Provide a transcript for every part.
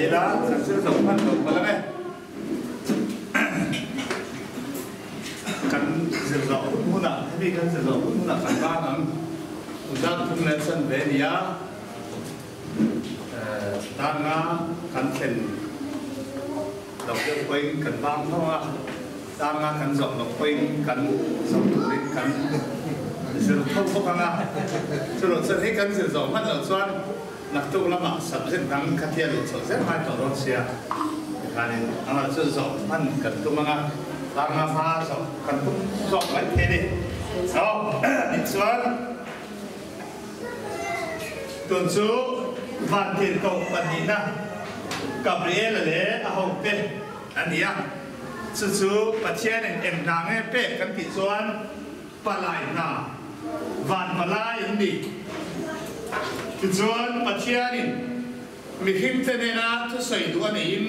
lấy lá cần sử dụng phân được vào đây cần sử dụng hôn ạ vì cần sử dụng hôn ạ cần ba năm ra cũng lên sân về đi á ta ngã cần khen đọc được quên cần vang không ạ ta ngã cần rộng đọc quên cần rộng thủ đến cần sử dụng không có khả sử dụng sân hết cần sử dụng mắt ở xoan nặc tu lắm ạ sắp xếp thắng khát tiền để rất hai tổ đón xe cái này anh sử dụng mắt cần tu mang ạ ta ngã pha rộng cần tu rộng lại thế đi sau đi xoan tuần số vạn tiền cầu bản đi na Gabriel là lẽ hậu pe anh đi à số bắt chen em đang nghe pe cần tỷ xoan pa lại na vạn pa lại đi tỷ xoan bắt chen mi him thế này na tu soi đua này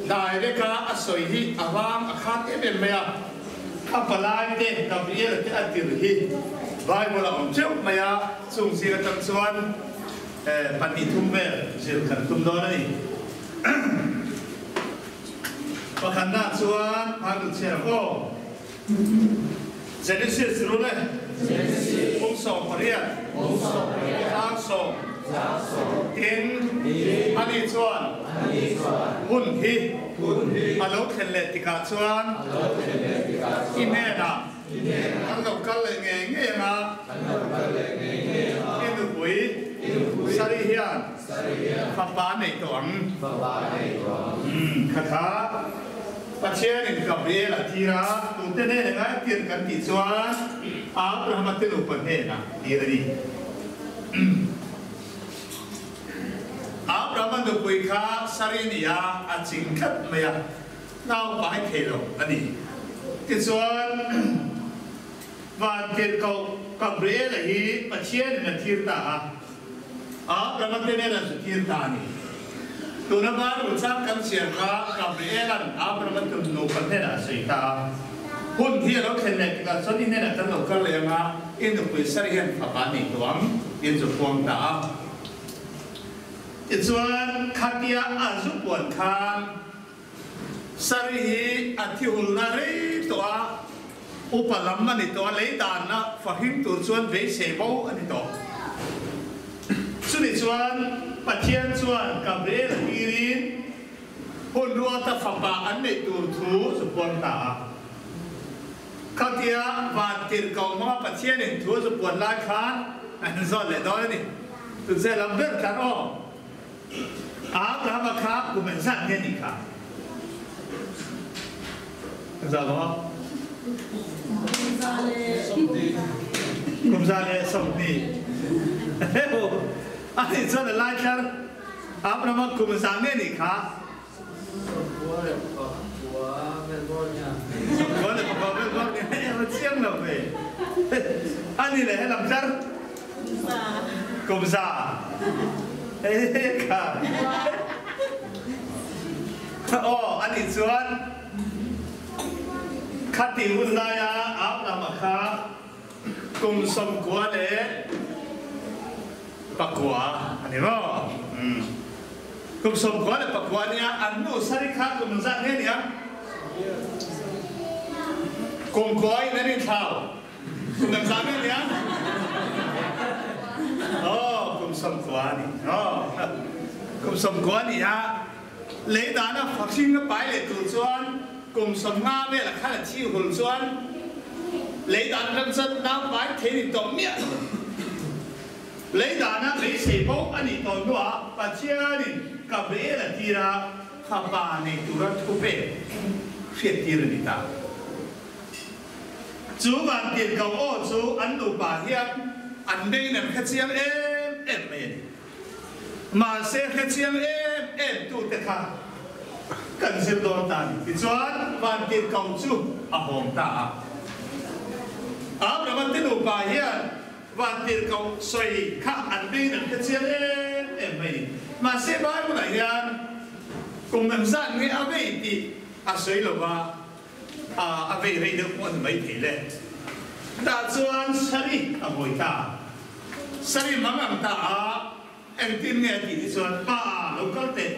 đại đấy cả soi hi avang khát em mày à pa lại đi Gabriel thì anh tiền hi vai một lòng trước mày à sung si cái tâm xoan bạn đi thum về sẽ cần thum đó này và khán giả xoan hàng được xe cô sẽ đi xe sửa này ông sòng phải đi ang sòng in anh đi xoan hun hi alo khen lệ thì cả xoan in nè nào anh đọc cái lệ nghe mà in được quý sari hian pháp bán này toang khát khá bắt chen in Gabriel là thi ra tụi tên này ngay tiền cần tỷ xoan áo rồi mà tên lục phần hệ na đi ra đi áo rồi mà được quý khá sari này à chính khất mày à nào phải thế rồi anh đi tiền xoan và tiền cầu Gabriel là hi bắt chen là thiên ta rồi mà tên này là thiên ta này tụi nó bán một trăm căn xưởng cá Gabriel là rồi mà tụi nó phần thế là gì ta hun thì nó khen này cái số này là tân lộc cái này mà in được quý sari hiện pháp bán này toang in được quang ta ít xuân khát kia giúp buồn khang sari hi thiul na rei toa upalam na nito lấy đàn na fahim tu xuân về xe bao anh nito Suni chuan pathian chuan Gabriel hirin hon ruwa ta fapa an nei tur thu supon ta khatia van tir kau ma pathian in thu supon lai khan an zon le doi ni tu se lam ber kan o a la ma kha ku men san nge ni kha za lo kumzale somni anh cho là lai chăng áp nó mặc cùng sáng nên thì khá có là có bên con nhà nó chiêng nào về anh đi lại làm chăng cùng già cả anh đi xuống khát tiền hôn lai áp làm mà khá cùng sống quá đấy pakwa ani ro kum som ko le pakwa ni an nu sari kha kum za ne ni kum koi ne ni thao kum za ne ni kum som ko ni kum som ko ni lấy đá nó phát sinh nó bãi để từ xuân cùng som nga về là khá là chi hồn xuân lấy đá nó dân nó bãi thế thì tổng miệng lấy đàn á lấy xe bốc anh đi tồn đó và chia đi cặp lễ là đi ra khám bà này tụi nó thu về phiền tiền đi ta chú bạn tiền cầu ô chú anh đủ bà hiệp anh đây là khách chiếm em mà xe khách chiếm em tụi tệ khá cần xem đồ tàn thì choán bạn tiền cầu chú hồng ta rồi bạn tiền đủ bà hiệp và tiền cầu xoay khác anh đi được cái chiếc em mày mà xe bãi của này anh cùng làm sao nghe anh ấy thì xoay là ba anh ấy thấy được quân mấy thế này đã chuan sari ngồi ta sari mang ta em tin nghe thì chuan ba lúc có thể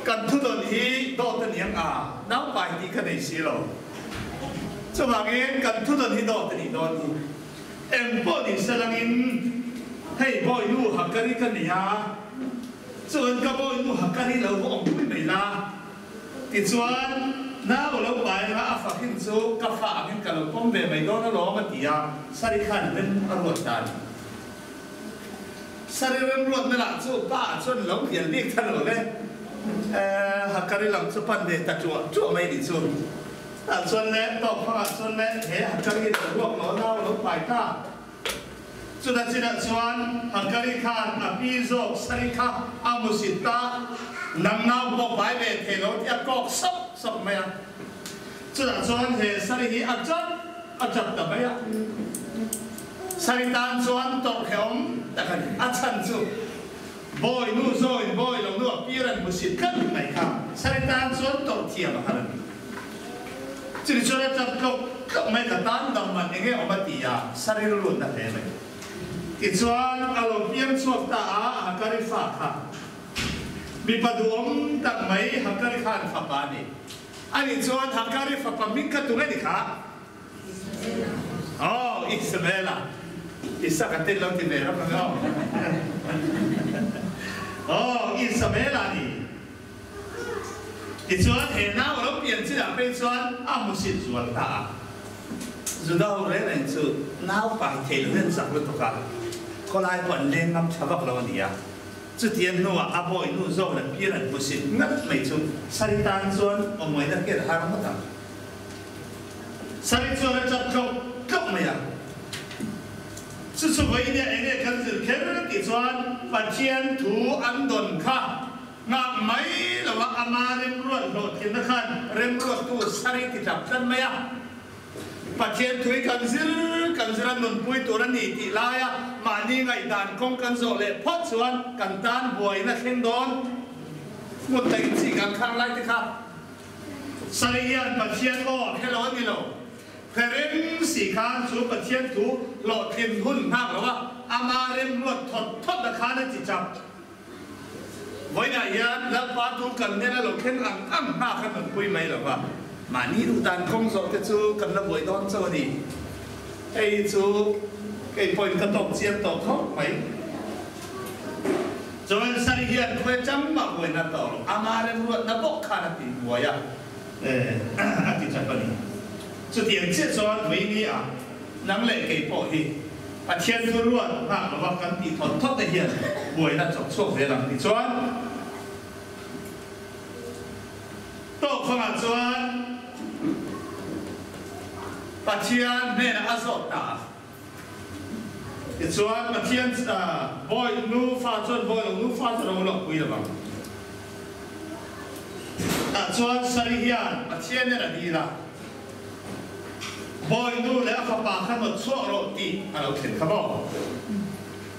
กันทุดนฮีโดตันยังน้ำไปที่กันในสิโลจะว่าเงี้ยกันทุดนฮีโดตันฮีโดนเอ็มพอดีสลังอินให้บอยนู่หักกันนี่กันเนี่ยส่วนกับบอยนู่หักกันนี่เราก็ออกไม่ละติดส่วนน้าเราไปนะอาฝากหินซูกับฝากหินกันเราป้อมเบย์ไม่โดนแล้วล้อมันตีสาริขันเป็นอรวดดันสาริเริ่มรวดนั่นแหละสู้ป้าส่วนหลงเขียนเรียกท่านเลยหักกันนี่หลังสุพรรณเดชตะจั่วไม่ดีส่วนส่วนเล็กตอกผ้าส่วนเล็กหักกันนี่รวบล้อเราไปก้าสุดท้ายส่วนหักกันนี่ขันอภิโซสาริขันอามุสิตานังน้ำบอกไปเบเทโลที่ก็ซับไม่สุดท้ายส่วนสาริฮีอาจับแต่ไม่สาริตานส่วนตกเหวแต่กันอาจันจูบอยนู่โซยบอยลงนู่ปีรันมุสิกันไม่ค่ะสาริตานส่วนตกเทียมกันจุดส่วนจับก็ไม่กระตันดำมันเองออกมาตีสาริรุ่นนั่นเองอีกส่วนอารมณ์เพียงส่วนตาหักการิฟ้าค่ะมีประดุมตักไม่หักการิขันฟ้าปานีอันนี้ส่วนหักการิฟ้าปามิกันตัวนี้ค่ะอ๋ออิสเบล่าอิสกันเต็มเราที่เบล่าครับอ๋ออิสเบล่านี่อีกส่วนเห็นน้าเราเปลี่ยนชื่อเป็นส่วนอามุสิส่วนตาสุดท้ายเราเรียนชื่อน้าไปเทเรื่องสักเรื่องตัวกันก็ไล่ผลเลี้ยงน้ำชาวบ้านเราเนี่ยจุดเทียนนู่อาบอยนู่โซ่เนี่ยพี่นั่นมุสิงั้นไม่ชุดสาริตานส่วนอมวยนักเก็ตหามาตั้งสาริส่วนจับก็ไม่สุดๆวันนี้เองกันจะแค่เรื่องที่ส่วนปัจเจียนถูอันดนค่ะงาไม่หรือว่าอามาเริ่มรวดโหลดกินนะครับเริ่มรวดตัวสาริที่จับกันไหมปัจเจียนถูกันซิรันนนปุยตัวนี้ที่ลายมานี่ไงด่านคงกันโซเลพอดส่วนกันตานบวยนักเข่งโดนหมดแต่สิ่งกันข้างไล่ที่ครับสาริยันปัจเจียนโอ้แค่ร้อยกิโลเพริมสีข้างสูปัจเจียนถูโหลดกินหุ้นห้ามหรือว่าอามาเริ่มรวดทดราคาในจิตจับไว้ไหนยันแล้วปาถูกันเนี่ยเราเข่งอังห้าขนาดปุยไม่หรอกว่ามานี่ดูด่านคงโซจะสู้กันระบวยโดนสวัสดีไอ้สู้ไอ้ปอยกระตกเสียงตกเขาไปจนสาริยันคุยจำมาบวยนัดต่ออามาเริ่มรวดนับบอกขาดติบวยอธิจักรนี้สุดที่ยังเชื่อส่วนวันนี้นังเล่เกี่ยวกับที่อาเทียนทุรวดมากกว่ากันที่ทดแต่เหี้ยบวยนัดจบช่วงเวลาที่ส่วนโต๊ะขนาดส่วนปัจเจียนเนี่ยนะอาสตาส่วนปัจเจียนบอยนูฟ้าส่วนบอยนูฟ้าส่วนเราหลอกคุยหรือเปล่าส่วนสาริยันปัจเจียนเนี่ยนะดีละบอยนูและฟ้าป่าขันหมดชั่วโรตีเราเห็นเขาบอก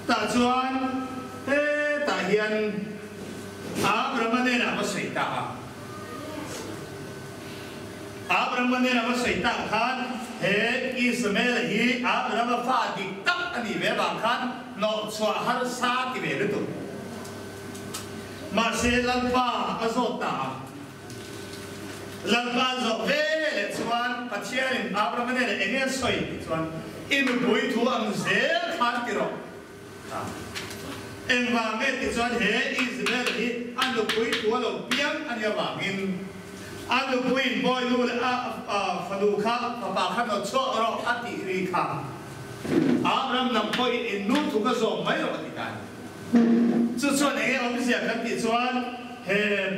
แต่ส่วนตาเฮียนประมาณนี้นะว่าใส่ตาประมาณนี้นะว่าใส่ตาขันอิสมาเอลฮีเรามาฟาดิกตักอันนี้เว็บบางขันนอสวาฮาร์ซาที่เว็บตัวมาเซลันปาอโซตาลันปาโซเวลส่วนปัจเจียนประมาณนี้เองสวยส่วนอินบุยทัวอังเซลขันติโรเอ็งวางเงินส่วนอิสมาเอลฮีอันลุบุยทัวเราเพียงอันยาวางเงินอันลูกวินบอยลูกฟาดูข้าปากข้าเราชั่วเราอัติริข้ารำนำบอยอินนูทุกส่วนไม่เราติดกันส่วนเองเราไม่เสียกันติดส่วน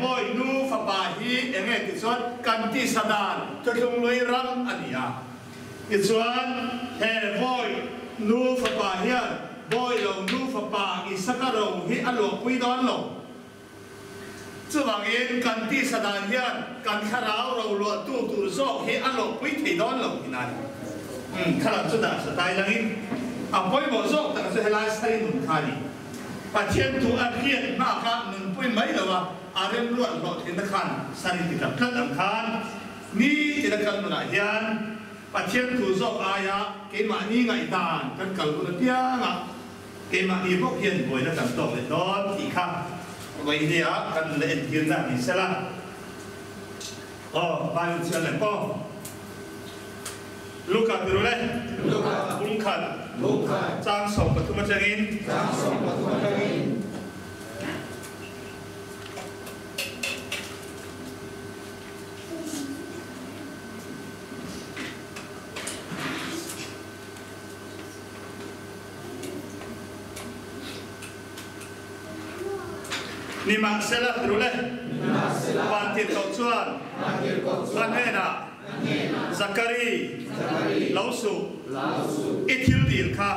บอยนูฟาบาฮีเองติดส่วนกันติสดานจะลงลุยรำอันนี้ติดส่วนบอยนูฟาบาฮีบอยลงนูฟาบาอิสกะลงฮีอันลูกวิดอนลงจู่บางเองกันที่สดานยันกันข้าราวเราหลวดตู้ตู้โซ่ให้อันหลบวิธีดอนหลบที่นั่นข้าราชการสไตล์นั้นอ่ะพอยบอกโซ่แต่ก็จะให้ไล่สไตล์หนุนขาดีปัจเจียนถูกอันเพียรมากครับหนึ่งปุ้ยไม่หรอวะอารมณ์ล้วนหลดที่นักขันสาริติกับท่านอังคารนี่ที่นักขันหนุนยันปัจเจียนถูกโซ่อายะเกี่ยมานี่ไงตากันเก่าตัวเดียวอ่ะเกี่ยมาอีพวกเพียรบ่อยนักขันตกเลยดอนที่ข้า vậy thì cần lên thiên là gì sẽ là bao nhiêu chuyện này po lúc cả từ đây cũng khẩn trang sổ và thu mất trang in ni mà sẽ là từ đây hoàn thiện cầu chuan anh nghe nào Zakari lâu su ít thiếu tiền kha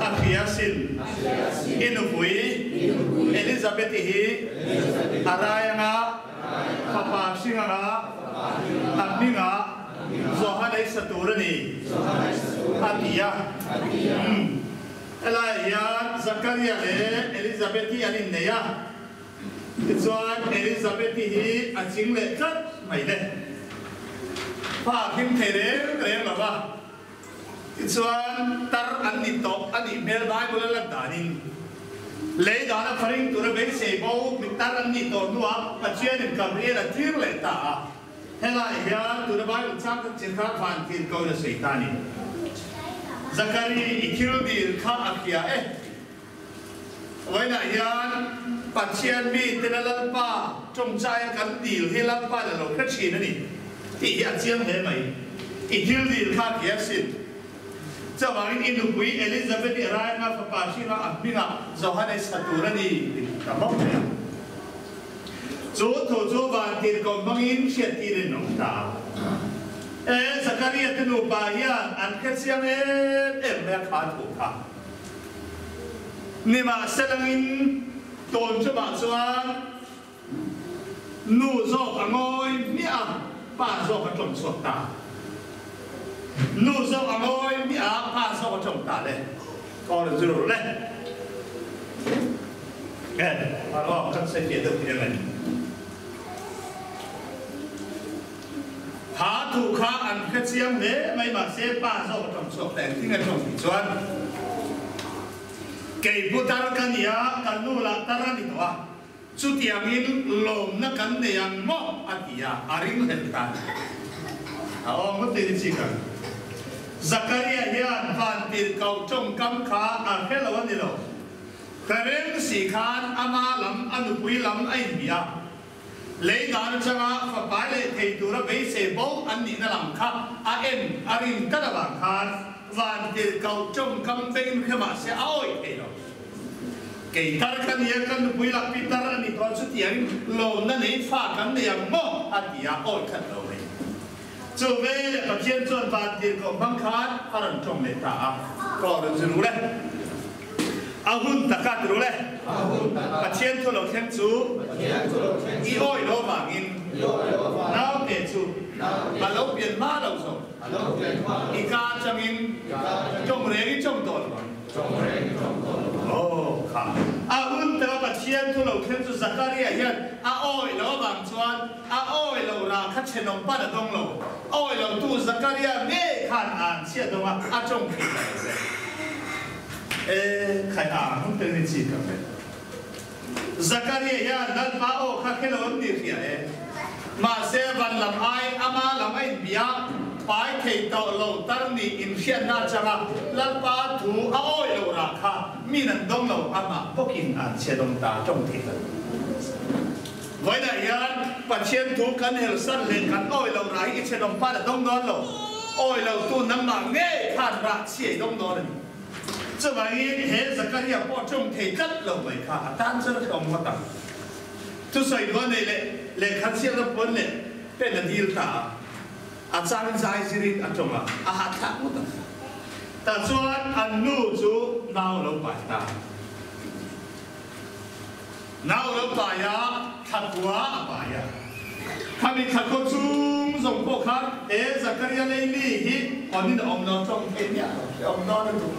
Afiasin Inuvui Elizabeth hi Arayanga Papa Singanga Abninga Zohanai Saturani Atia Elaya Zakaria le Elizabeth hi alin neya Chuan Elizabeth hi aching le chat mai le pha kim thể đấy là ba chuan tar an ni to an ni mel bai bula la danin lấy đó là phring tụi nó bé xe bao bị tar an ni to nữa mà chuyện này cầm đi là thiệt lệ ta hay là ya tụi nó bai cũng chắc chiến thắng phản thiên câu là sấy ta ni Zakari ikil đi khá akia vậy là ya phát triển bị tên là lan pa trong trái cắn đi hay lan pa là nó khất chi nữa nè thì hiện chiang thế mày ít thiếu gì khác kia xin cho bạn in được quý Elizabeth đi ra ngã phải xin là bị ngã do hai này sát tu ra đi cảm ơn thầy chỗ thổ chỗ bạn tiền còn mang in chuyện tiền nông ta Zakaria tên nụ bà hiền ăn khét chiang em bé khá thủ khá nhưng mà sẽ là in tồn cho bạn xoan nụ dọc ở ngôi miệng bà dọc ở trong suốt ta nụ dọc ở ngôi miệng bà dọc ở trong ta đây còn là rồi đấy các sẽ biết được như này há thủ khá ăn khét xiêm thế mấy bà sẽ bà dọc ở trong suốt đấy thì ngay trong thị xuân cây bút ta cái gì cái nụ là ta ra đi thôi chút tiếng in lồng nó cắn để ăn mỏ ăn gì aring hết ta mất tiền gì cả Zakaria hiền van tiền cầu trong cam khá hết là vấn đề rồi cái rèm xì khan ama lắm ăn quý lắm ai bia lấy đàn cho ngã phải bài lệ thầy tu ra bấy xe bố ăn đi nó làm khá em aring tất cả bạn khan van tiền cầu trong cam bên khi mà sẽ oi thầy rồi cái tar kan ya kan bui la pitar ni to chu tiang lo na nei pha kan ne yang mo atia oi khat lo nei chu ve pa chien chon ban tin ko bang khan aran trong le ta ko lo chu le a hun ta ka ru le pa chien chu lo khen chu i oi lo ma in nao te chu ma lo pian ma lo so i ka chang in trong re trong to khá hun ta bắt chiên thu lâu khen cho Zakaria hiền oi lâu bằng chuan oi lâu ra khát chen ông bắt được đông lâu oi lâu tu Zakaria nghe khan an chiên đông trong khi này khai không tên gì cả Zakaria hiền đặt ba khát khen ông đi kia mà sẽ văn làm ai ama làm ai bia phải thầy tạo lâu tăng đi in hiện na chăng lan ba thu oi lâu ra kha mi năn đông lâu ama bốc in an xe đông ta trong thị trấn vậy là yan bản chiến thu cán hel san lên cán oi lâu ra ít xe đông ba là đông đó lâu oi lâu tu nắm mà nghe khan ra xe đông đó này cho vậy hết Zakaria bỏ trong thị trấn lâu vậy kha tan rất là không mất tu soi đó này lệ khăn xe đông bốn lệ bên là đi ta Asarin sai sirin atoma ahata muta ta chuan an nu chu nau lo pai ta nau lo pai ya thakwa pai ya khami thakko chung zong ko khan Zakaria le li hi onin om no trong ke nya om no tu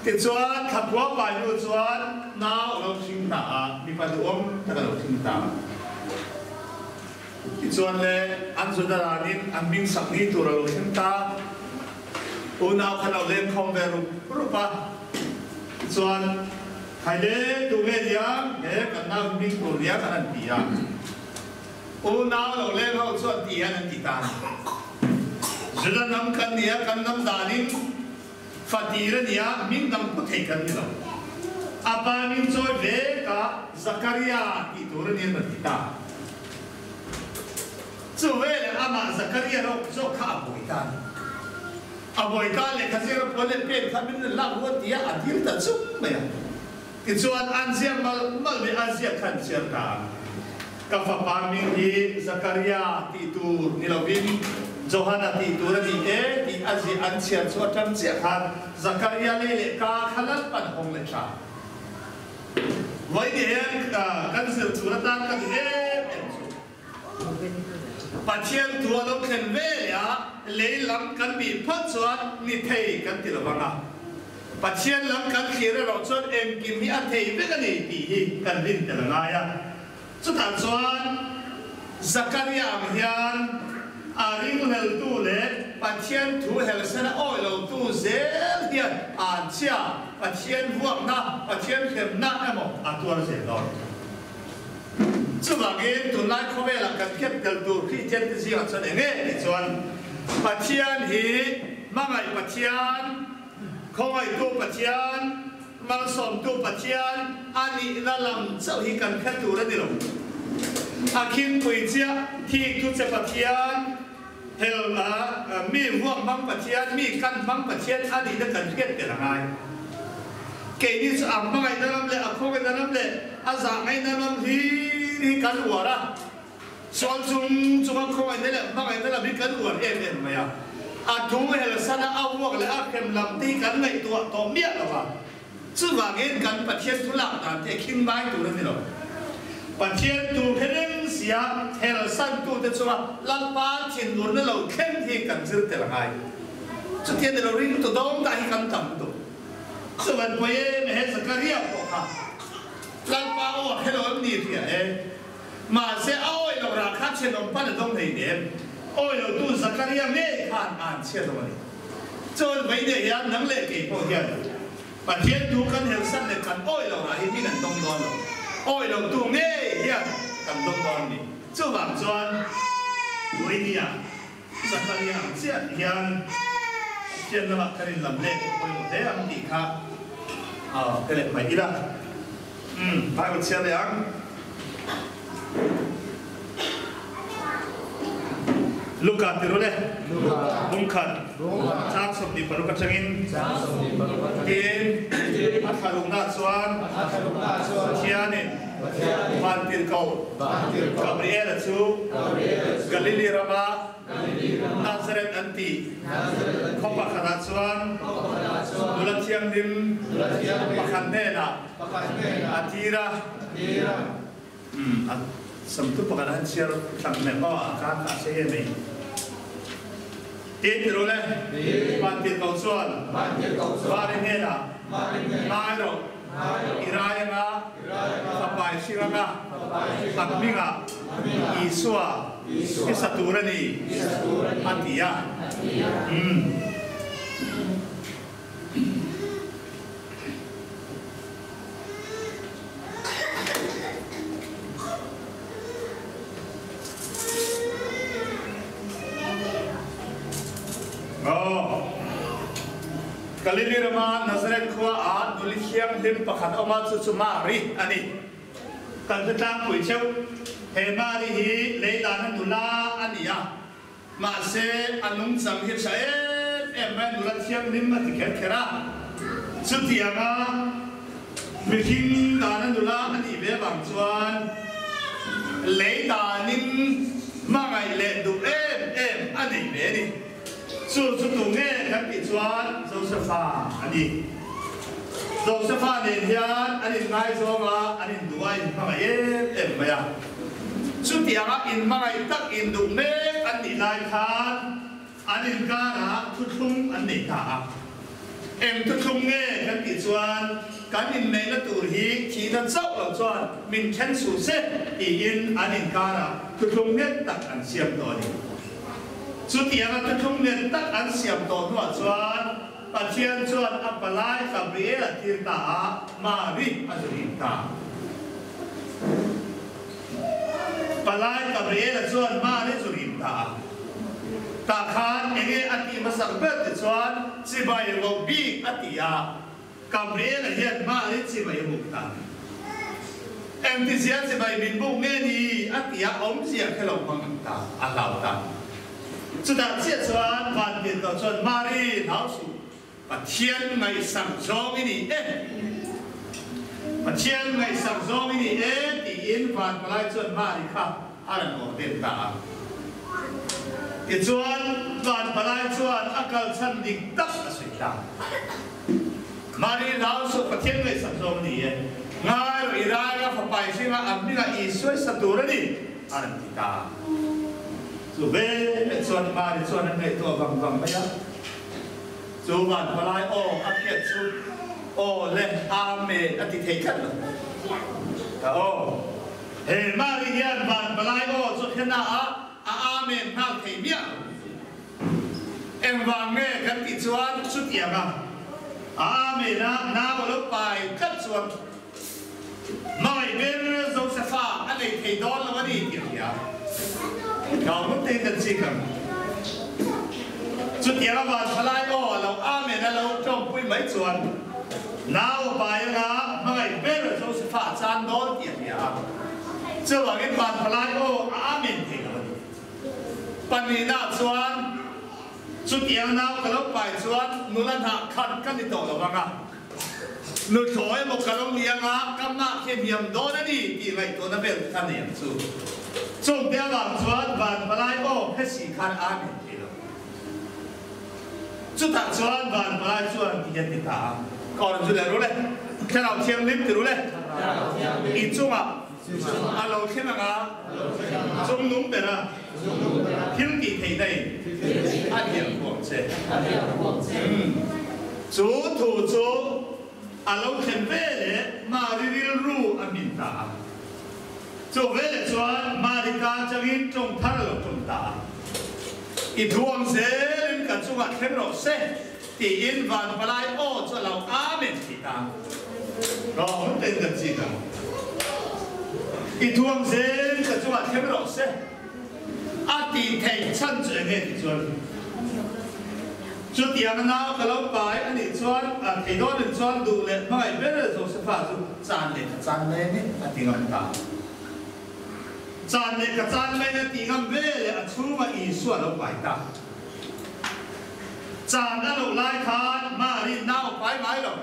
ke chuan thakwa pai nu chuan nau lo sing ta mi pa du om ta lo sing ta chuan le an zudaranin an bing sakni tur lo hin ta unau khan lo lem khom ve ru pa chuan hai lệ tu nghe giang hệ cần nào mình tu liang anh tì à u nào lâu lệ hậu chuột tì anh tì ta rồi năm cần nia cần năm đàn in phát tì ra nia mình năm cũng thấy cần như nào apa mình chơi về cả Zakaria tì tu ra nia tì ta chú về là ama Zakaria đâu cho khá bồi tan bồi tan là cái gì đó có lẽ bên thằng mình làm một tí à thiếu thật chút mày cái chuyện ăn xiêm mà về ăn xiêm khăn xiêm cả các pháp ba mình đi Zakaria tì tu ni lo vin Johanna tì tu ra đi thì ăn xiêm cho trăm chiếc han Zakaria lấy cả khăn pan hồng lên cha vậy thì cái sự chủ là ta cáiปัจเจียนตัวเราเข็นเวลาเลยหลังกันบีพัดชวนนิเทยกันติดละบ้างปัจเจียนหลังกันเขียนเราชวนเอ็มกิมมีอันเทยเวกันนี่ตีกันดินติดละไงสุดท้ายชวนZakariaเฮียนอาริงเฮลตูเล่ปัจเจียนถูเฮลเซนโอ้ยเราตูเซลเฮียนอ่านเชียปัจเจียนพวกน่ะปัจเจียนเข็มน่ะไอ้หมอตัวเราเสียดอนซึ่งบางทีตุนไล่เข้าไปหลังกันเก็บเกิดดูที่เจ็ดที่อันส่วนเงี้ยส่วนปัจเจียนหีมั่งไงปัจเจียนเขาไงตัวปัจเจียนมังสมตัวปัจเจียนอันนี้นั่นลำเจ้าหีกันแค่ตัวนั่นเดียวอาคินปุยเจ้าที่ทุเจ้าปัจเจียนเฮลมีห่วงมังปัจเจียนมีกันมังปัจเจียนอันนี้นั่นกันเก็บเป็นยังไงเกณฑ์ที่อ่ำมั่งไงนั่นเลยอ่ะเขาไงนั่นเลยอาสาไงนั่นที่กันหัวละส่วนจุงเขาไงนั่นแหละมั่งไงนั่นแหละมีกันหัวเอ็มไหมอ่ะทุ่งเฮลสันเอาพวกเลยเข้มลำที่กันไงตัวเมียหรอวะซึ่งว่าเงินกันประเทศทุลักต่างแต่คิดไม่ตัวนั่นหรอกประเทศตัวเพลินเสียเฮลสันตัวแต่ชัวลังปาถิ่นหนุนนั่นเราเข้มที่กันซื้อแต่ละไงสุดท้ายเราเรียนตัวดองได้กันทำตัวส่วนไปไม่เห็นสักการะพวกเขาลังปาโอ้ให้เราดีที่มาเสียเอาเราราคาเช่นเราปั้นต้องให้เด่นโอ้ยเราดูสักการะไม่ผ่านอ่านเชื่อตรงนี้จนไปเนี่ยยังนั่งเล่นเกมพวกนี้ประเทศดูกันเห็นสั้นเลยกันโอ้ยเราหาที่นั่นต้องนอนโอ้ยเราดูเนี่ยยังกันต้องนอนนี่เจ้าบ่าวจวนไว้เนี่ยสักการะเชื่อยังเชื่อนะว่าการลำเล่นโอ้ยหมดแล้วอันนี้ค่ะก็เลยไม่ดีละไปหมดเชื่อเลยยังลูกกันที่รู้เลยบุ้งขันชาติสมดีปรุกัจจินกินอัฐลุงนาสวนเชียนินบันทิลเกากับบริเอลซูกาลิลีรามานาซาเรตอันตีขบขนาดสวนดุลเชียงดิมปะคันเนน่ะอาทีระสมทุกประการเชียร์ทางแม่ก็อาการขาดเสียไม่ตีนรู้เลยบันทิลเกาส่วนบาริเนน่ะมาโรอิรายงะสบายชิระงะตักมิงะอิสวะอิสตูรณีอันนี้กาลิลีรามานาซาเรตขวาอาดุลิเชียงดิมประคันออกมาสุมารีอันนี้กันจะตั้งปุ๋ยเชี่ยวเฮมารีฮีเลยดานันดุลาอันนี้มาเซอันนุ่งสังเหิตเชเอ็มแมนดุลาเชียงดิมมาติเกตเคระสุดที่ยังวิธีดานันดุลาอันนี้เบบางส่วนเลยดานิมมาไงเลดูเอ็มอันนี้เบนี่สุดตรงนี้ครับอีกส่วนโจเซฟาอันนี้โจเซฟาเนี่ยอันนี้ง่ายสุดละอันนี้ดูไว้มาไงเอ็มไม่อะสุดที่ยังอินมาไงตักอินดูเมฆอันนี้ลายคานอันนี้การะทุกทุ่งอันนี้ตาเอ็มทุกทุ่งเนี่ยครับอีกส่วนการอินเมฆตัวฮีที่นั่นเจ้าเราส่วนมินเช่นสุดเซอีอินอันนี้การะทุกทุ่งเนี่ยตักอันเสียบตัวนี้สุดที่ยังทุกทุ่งเนี่ยตักอันเสียบตัวหัวส่วน ปัจเจียนส่วนอัปลายกับเรียทีตามาริอัจริตาปลายกับเรียส่วนมาริสุริตาตาขานเองอติมาสังเกตส่วนสิบายงบีอติยากับเรียเฮียนมาริสิบายมุกตาเอ็มที่เสียสิบายบินบุกเงี้ยนี่อติยาอมเสียแค่ลงมังตาอัลลาตาสุดท้ายเสียส่วนวันเดียวต่อส่วนมาริเท้าสุปัจเจียนไม่สั่งสองนี่ปัจเจียนไม่สั่งสองนี่ที่อินวันปลายส่วนมาริค่ะอันนั้นโอเดนตาที่ส่วนวันปลายส่วนอากาศชันดิกตักสุดตามาริเท้าสุปัจเจียนไม่สั่งสองนี่ง่ายหรือร้ายก็ฝ่ายสิ่งอันนี้ก็อีส่วนสตูระนี่อันนั้นติดตาสุเบส่วนมาริส่วนนั้นในตัวฟังไม่ยากจูบันปลายโออักเก็ตชุดโอเล่อาเมอติเทกันแต่โอเฮมาริยันบันปลายโอสุดขนาอาเมนน่าเทียมเอ็มวางเง่กันติดส่วนสุดเยี่ยมอาเมนะน้าบลุไปกัดส่วนไม่เป็นโจเซฟาอันนี้เทดอนแล้ววันนี้เกี่ยวกับเราไม่ตีกันสิกันสุดที่เราพลายโอเราอาเมนเราจมปุ้ยไม่ส่วนน้าวไปนะไม่เป็นโจเซฟาจานโดนเกี่ยวกับเจ้าว่ากันบานพลายโออาเมนเท่านั้นปันนี้น่าส่วนสุดที่เราเราไปส่วนนุลันหักขันกันที่โตเราบ้างนุถอยมุกกระลงเลี้ยงอ่ะกำนักเข้มยำโดนนี่ที่ไรตัวนั้นเป็นขันเนี่ยสู้ส่งเดียวกับส่วนบานพลายโอให้สีขันอาเมนสุดท้ายส่วนบานปลายส่วนที่ยันติดตาก่อนจะเรียนรู้เลยแค่เราเทียมลิ้มจะรู้เลยอีจุ่มอ่ะเราเข้มอ่ะจุ่มนุ่มเด้อทิ้งกี่ทีได้อันเดียวห่วงเสียจูถูจูเราเข้มเวลมาริริรู้อามินตาจูเวลส่วนมาริกาจะกินจงทารุณตาอีทวงเซลินกับจุกเข้มรสเซที่อินวันปลายโอจะเราอาเมนที่ตาเราไม่เป็นกันสิกันอีทวงเซลินกับจุกเข้มรสเซอาทิตย์เทชันจะเห็นส่วนจุดที่มันน่าก็เราไปอันนี้ส่วนที่โดนส่วนดูเลยไม่เป็นเรื่องโจเซฟาจุจานเล็กจานเล็กนี่อาทิตย์มันตาจานเล็กกับจานไม่ได้ตีกันเวลาชูมาอีส่วนเราไปตาจานนั้นเราไล่ทานมารินน้าไปไหมหรอ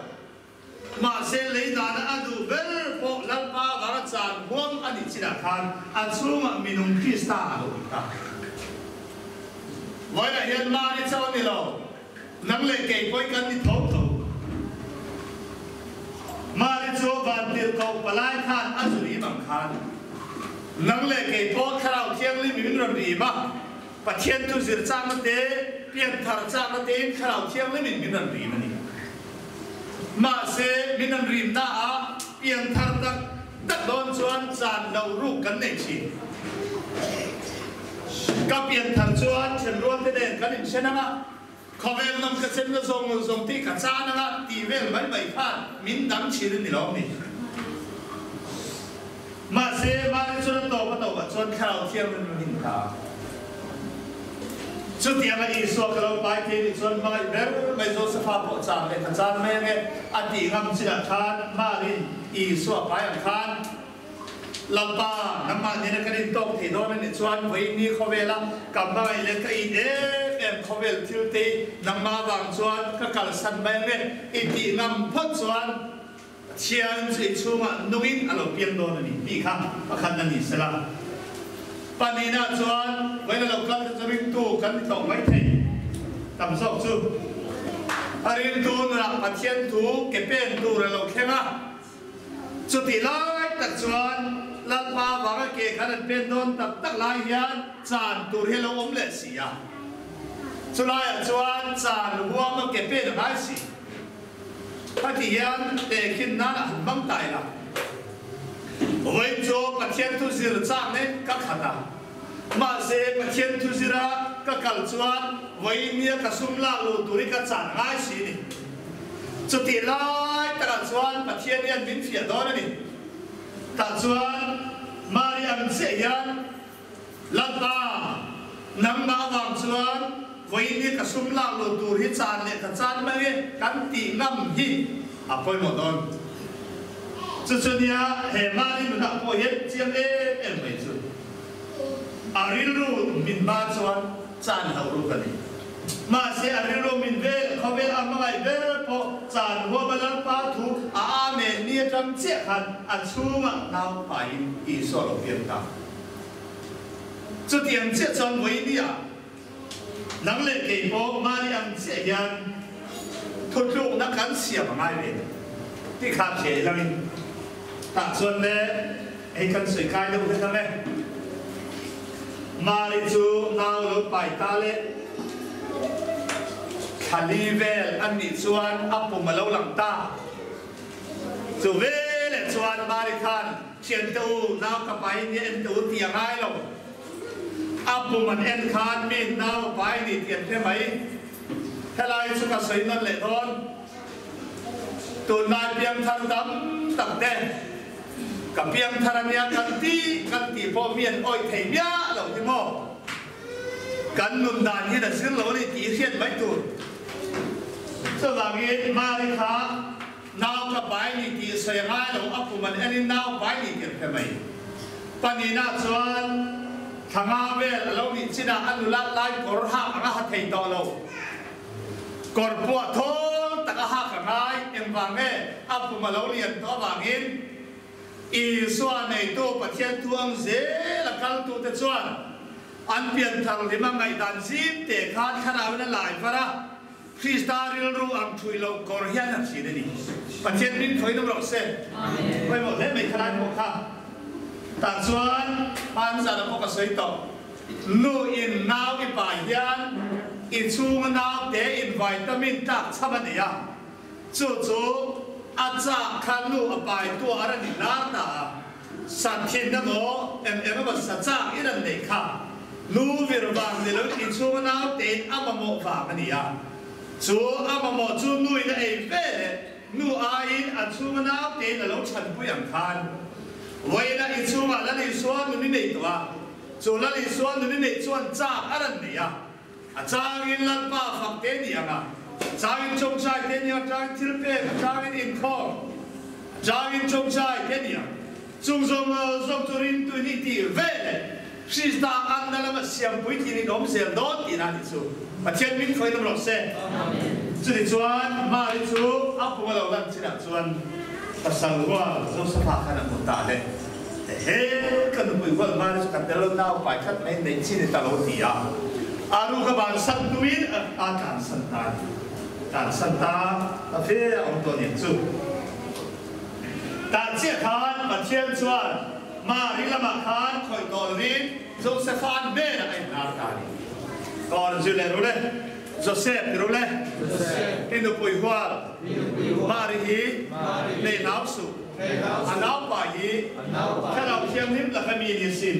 มาเซลเลยจานนั้นดูเวลพวกลับมาบาร์จานห่วงอันนี้จิราคานอันชูมามีนุ่มคริสตาเราตาวันนี้เห็นมารินเจ้านี่เรานั่งเล่นเกมไปกันที่ท้องเขามารินโจวันเดียวเขาไปไล่ทานอันสุริมังคานนั่งเล่นเกมพอคราวเที่ยงลิมินรำดีบ้าปัจเจียนทุสิรจามเตเปลี่ยนทารจามเตคราวเที่ยงลิมินรำดีมันนี่มาเซมินันริมน่าเปลี่ยนทารตักโดนส่วนจานเรารูปกันในชีก็เปลี่ยนทารส่วนเช่นรวมเด่นกันเช่นนั้นเขาเวลนำกระเซ็นละทรงที่กระจานะตีเวลไม่พลาดมินดังชีรินนี่หรอกนี่มาเซมาในส่วนโตก็โตกับส่วนข่าวเที่ยงมันมินตาสุดที่อะไรอีส่วนเราไปที่ส่วนมาเบลไม่โจสภาพจางเลยจางไม่ไงอดีตงำสิลคานมาลินอีส่วนไปอันคานลำปาน้ำมันเนี่ยกันอินโตที่โดนในส่วนวันนี้เขาเวลากำลังเล่นกับอีเอ็มเขาเวลทิวตีน้ำมาบางส่วนก็การสั่นไปไงอีที่นำพ้นส่วนเชียร์สิชูมานุ้งอินอารมณ์เปลี่ยนโดนนี่พี่ครับประคันนั่นนี่สละปนีน่าชวนเวลาเราการจะวิ่งตู้กันต่อไม่ถึงตำสอบสู้อารินตู้นะปัจเจียนตู้เก็บเป็นตู้เราแค่มาสุดที่ไล่ตัดชวนลัดมาว่าเกี่ยขันเป็นโดนตักลายยันจานตู้ให้เราอมเล็ดเสียสุดท้ายชวนจานหัวมันเก็บเป็นอะไรสิถ้าที่ยันเด็กขึ้นนั้นบังตายละเว้ยโจปัจเจียนทุสิรจางเนี่ยก็ขนาดมาเสปัจเจียนทุสิระ các cẩn chuan với nia các sum la lù turi các chán ngay xí nè chút tiền lại các cẩn chuan các thiên nhiên biến phiền đó nè các chuan Mariam sẽ hiện lần ba nắm ba vàng chuan với nia các sum la lù turi chán lệ các chán mấy cái cắn tỉ ngâm hi à phơi một đòn chút nia hệ Mariam mình đã có hết chiêm em mấy chút arilu min ba chuan chan hau ru kan ma se arilu min ve khavel amangai ve po chan ho balang pa thu a me ni tam che khan a chuma nau pai I so lo pian ta chu tiang che chon với ni a nang le ke po Mariam che yan thu lu na kan sia ma ngai ve ti kha che lang ta chuan le ai kan sui kai lo ka me Marichu nào lúc bài ta lệ khali về anh đi chuan áp bụng mà lâu lắm ta dù về lệ chuan Marikhan chiến đấu nào cả bài như em đấu tiếng ai đâu áp bụng mà em khan mình nào bài đi tiền thế mấy thế lại chúng ta xây nên lệ thôi tụi này biếng thằng đấm tập đenกับเพียงธรณีกันตีพ่อเมียนอ้อยเทียมเหล่าที่มอกันนุ่นดานที่จะซื้อเหล่านี้ตีเขียนไว้ตัวสว่างนี้มาเลยค่ะนาวกับใบนี้ตีเสียง่ายเราอัปมันอันนี้นาวใบนี้เก็บไปไหมปนีน่าชวนทางอาเวลเราดิจินาอนุรักษ์ไล่กอร์ฮักอาหัดเทียต่อเรากอร์ปวดท้องตะกะหักง่ายเอ็มวางเออัปมันเราเรียนต่อวางนี้อีส่วนในตัวประเทศทวงเสละกันตัวแต่ส่วนอันเปลี่ยนทางที่มันไม่ดันซีเตะขาดขนาดนั้นหลายฟะนะคริสตาลิลรู้อังทุยเรากอร์เฮียนักสีนี่ประเทศนี้ถอยน้ำรกเส้นไม่หมดเลยไม่ขนาดพวกข้าแต่ส่วนอันจะพวกกระสุนต่อนู่อินนาวอีป่ายยันอีชูงนาวเตอินวิตามินจากชาบันเนี่ยจู่อาจารย์ขันลูกไปตัวอะไรนี่ล้านตาสันทินนะโมก็สัจจ์อีนั่นเด็กค่ะนูวิรบังเดี๋ยวอีชูมันเอาเต็นอามาโมฝากนี่อ่ะชูอามาโมชูนุยนะเอเฟ่นูอาอินอันชูมันเอาเต็นแล้วฉันผู้ยังคันไว้นะอีชูมันแล้วอีส่วนนู้นนี่ตัวชูแล้วอีส่วนนู้นนี่ส่วนจ้าอะไรนี่อ่ะอาจารย์อินลันป้าฝักเต็นนี่อ่ะจางอินจงใจเทียนยังจางทิลเป้จางอินคองจางอินจงใจเทียนยังจงจุรินตุนิตีเวลสิสตาอันนั้นละมันเสียงปุยที่นี่น้องเสียงโดดที่นั่นที่สุดประเทศมิตรคอยน้ำรสเซ่จุดที่ชวนมาที่สุดอัปมาเราลันที่นั่นชวนภาษาว่าเราสภาพขนาดมุตตาเลยแต่เฮ้กันปุยว่ามาที่สุดกันแต่เราหน้าไปขั้นในที่ในตลอดที่อ่ะอารุกบาลสันตุวินอาการสันตาการสันตาเพื่อองตัวเนี่ยจุการเชี่ยขานมาเชี่ยชวนมาริลมาขานคอยตัวนี้โจเซฟานเบนไอ้นาตานีก่อนจุเลรู้เลยโจเซฟรู้เลยอินดูปุยหัวมาริฮีในน้ำสุอันน้ำป่าฮีถ้าเราเทียมนิ้มละขมีนิสิน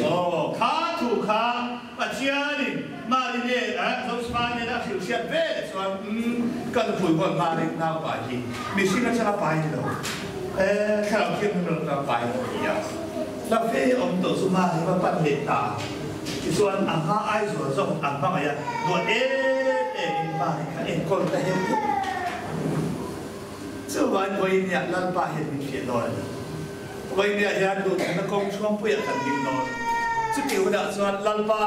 โอ้ข้าถูกข้าปัจเจียนี่มาริเน่เราสปานเนี่ยนะผิวเชียดเบ้ส่วนกันปุยหัวมาริน้ำป่าฮีมีสิ่งที่จะไปเราถ้าเราเทียมนิ้มเราไปอย่างแล้วเฟ่อมตัวสุมาที่ว่าปั้นเหตุตาส่วนอังข้าไอ้ส่วนส่งอังข้าอะไรตัวมาริคนแต่เห็นเชื่อว่าวันนี้ลันป่าเห็นมีเขียนนอนวันนี้ยันดูนักกองช่วงเปลี่ยนกันดินนอนจะเกี่ยวกับส่วนลันป่า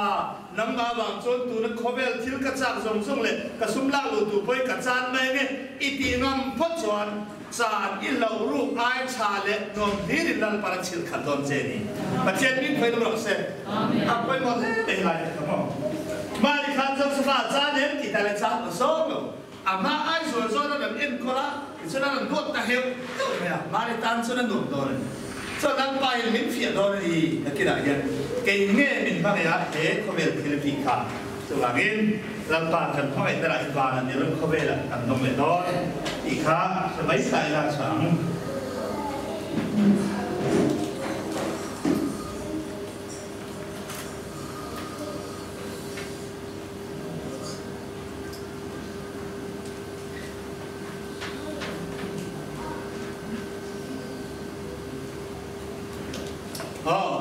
น้ำมาบางส่วนตัวนักขบเวลที่กระจายส่งเลยกระสุมล่างหลุดตัวไปกระจายไม่เนี่ยอีตีน้ำพัดส่วนจานอิเหล่ารูปไอ้ชาเล็กนมที่ดินลันป่าชิลขัดตอนเจนี่ประเทศนี้เคยดูหรอกเซ่อับไปหมดเป็นไรครับผมมาดิคันจำสภาพจานเห็นกี่แต่ละจานส่งอามาไอ้ส่วนนั้นแบบเอ็นก็ละส่วนนั้นนวดตะเฮลเนี่ยมาในตันส่วนนั้นนวดโดนส่วนนั้นไปมิ้นเฟียโดนดีนักกีฬาอย่างเก่งเงี้ยมิ้นบ้างเนี่ยเขาเป็นฟิลิปปินส์ค่ะส่วนมิ้นลำปางกันเขาเป็นตลาดบ้านเนี่ยเรื่องเขาเป็นละกันนมเล็ดน้อยอีกค่ะสมัยสายราชัง